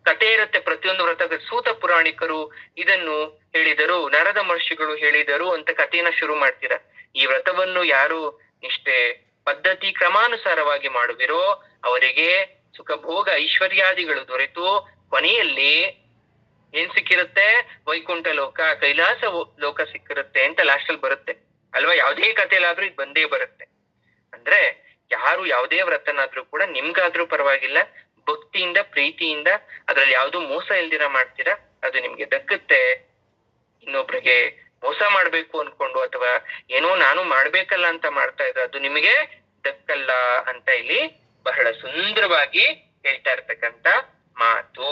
ಕಥೆ ಇರುತ್ತೆ ಪ್ರತಿಯೊಂದು ವ್ರತ. ಸೂತ ಪುರಾಣಿಕರು ಇದನ್ನು ಹೇಳಿದರು, ನರದ ಮಹರ್ಷಿಗಳು ಹೇಳಿದರು ಅಂತ ಕಥೆಯನ್ನ ಶುರು ಮಾಡ್ತೀರ. ಈ ವ್ರತವನ್ನು ಯಾರು ನಿಷ್ಠೆ ಪದ್ಧತಿ ಕ್ರಮಾನುಸಾರವಾಗಿ ಮಾಡುವಿರೋ ಅವರಿಗೆ ಸುಖ ಭೋಗ ಐಶ್ವರ್ಯಾದಿಗಳು ದೊರೆತು ಕೊನೆಯಲ್ಲಿ ಏನ್ ಸಿಕ್ಕಿರುತ್ತೆ? ವೈಕುಂಠ ಲೋಕ, ಕೈಲಾಸ ಲೋಕ ಸಿಕ್ಕಿರುತ್ತೆ ಅಂತ ಲಾಸ್ಟ್ ಅಲ್ಲಿ ಬರುತ್ತೆ ಅಲ್ವಾ? ಯಾವುದೇ ಕಥೆಯಲ್ಲಾದ್ರೂ ಇದು ಬಂದೇ ಬರುತ್ತೆ. ಅಂದ್ರೆ ಯಾರು ಯಾವುದೇ ವ್ರತನಾದ್ರೂ ಕೂಡ ನಿಮ್ಗಾದ್ರೂ ಪರವಾಗಿಲ್ಲ, ಭಕ್ತಿಯಿಂದ ಪ್ರೀತಿಯಿಂದ ಅದ್ರಲ್ಲಿ ಯಾವ್ದು ಮೋಸ ಇಲ್ದಿರ ಮಾಡ್ತೀರಾ, ಅದು ನಿಮ್ಗೆ ದಕ್ಕುತ್ತೆ. ಇನ್ನೊಬ್ರಿಗೆ ಮೋಸ ಮಾಡ್ಬೇಕು ಅನ್ಕೊಂಡು ಅಥವಾ ಏನೋ ನಾನು ಮಾಡ್ಬೇಕಲ್ಲ ಅಂತ ಮಾಡ್ತಾ ಇದ್ರೆ ಅದು ನಿಮಗೆ ದಕ್ಕಲ್ಲ ಅಂತ ಇಲ್ಲಿ ಬಹಳ ಸುಂದರವಾಗಿ ಹೇಳ್ತಾ ಇರ್ತಕ್ಕಂತ ಮಾತು.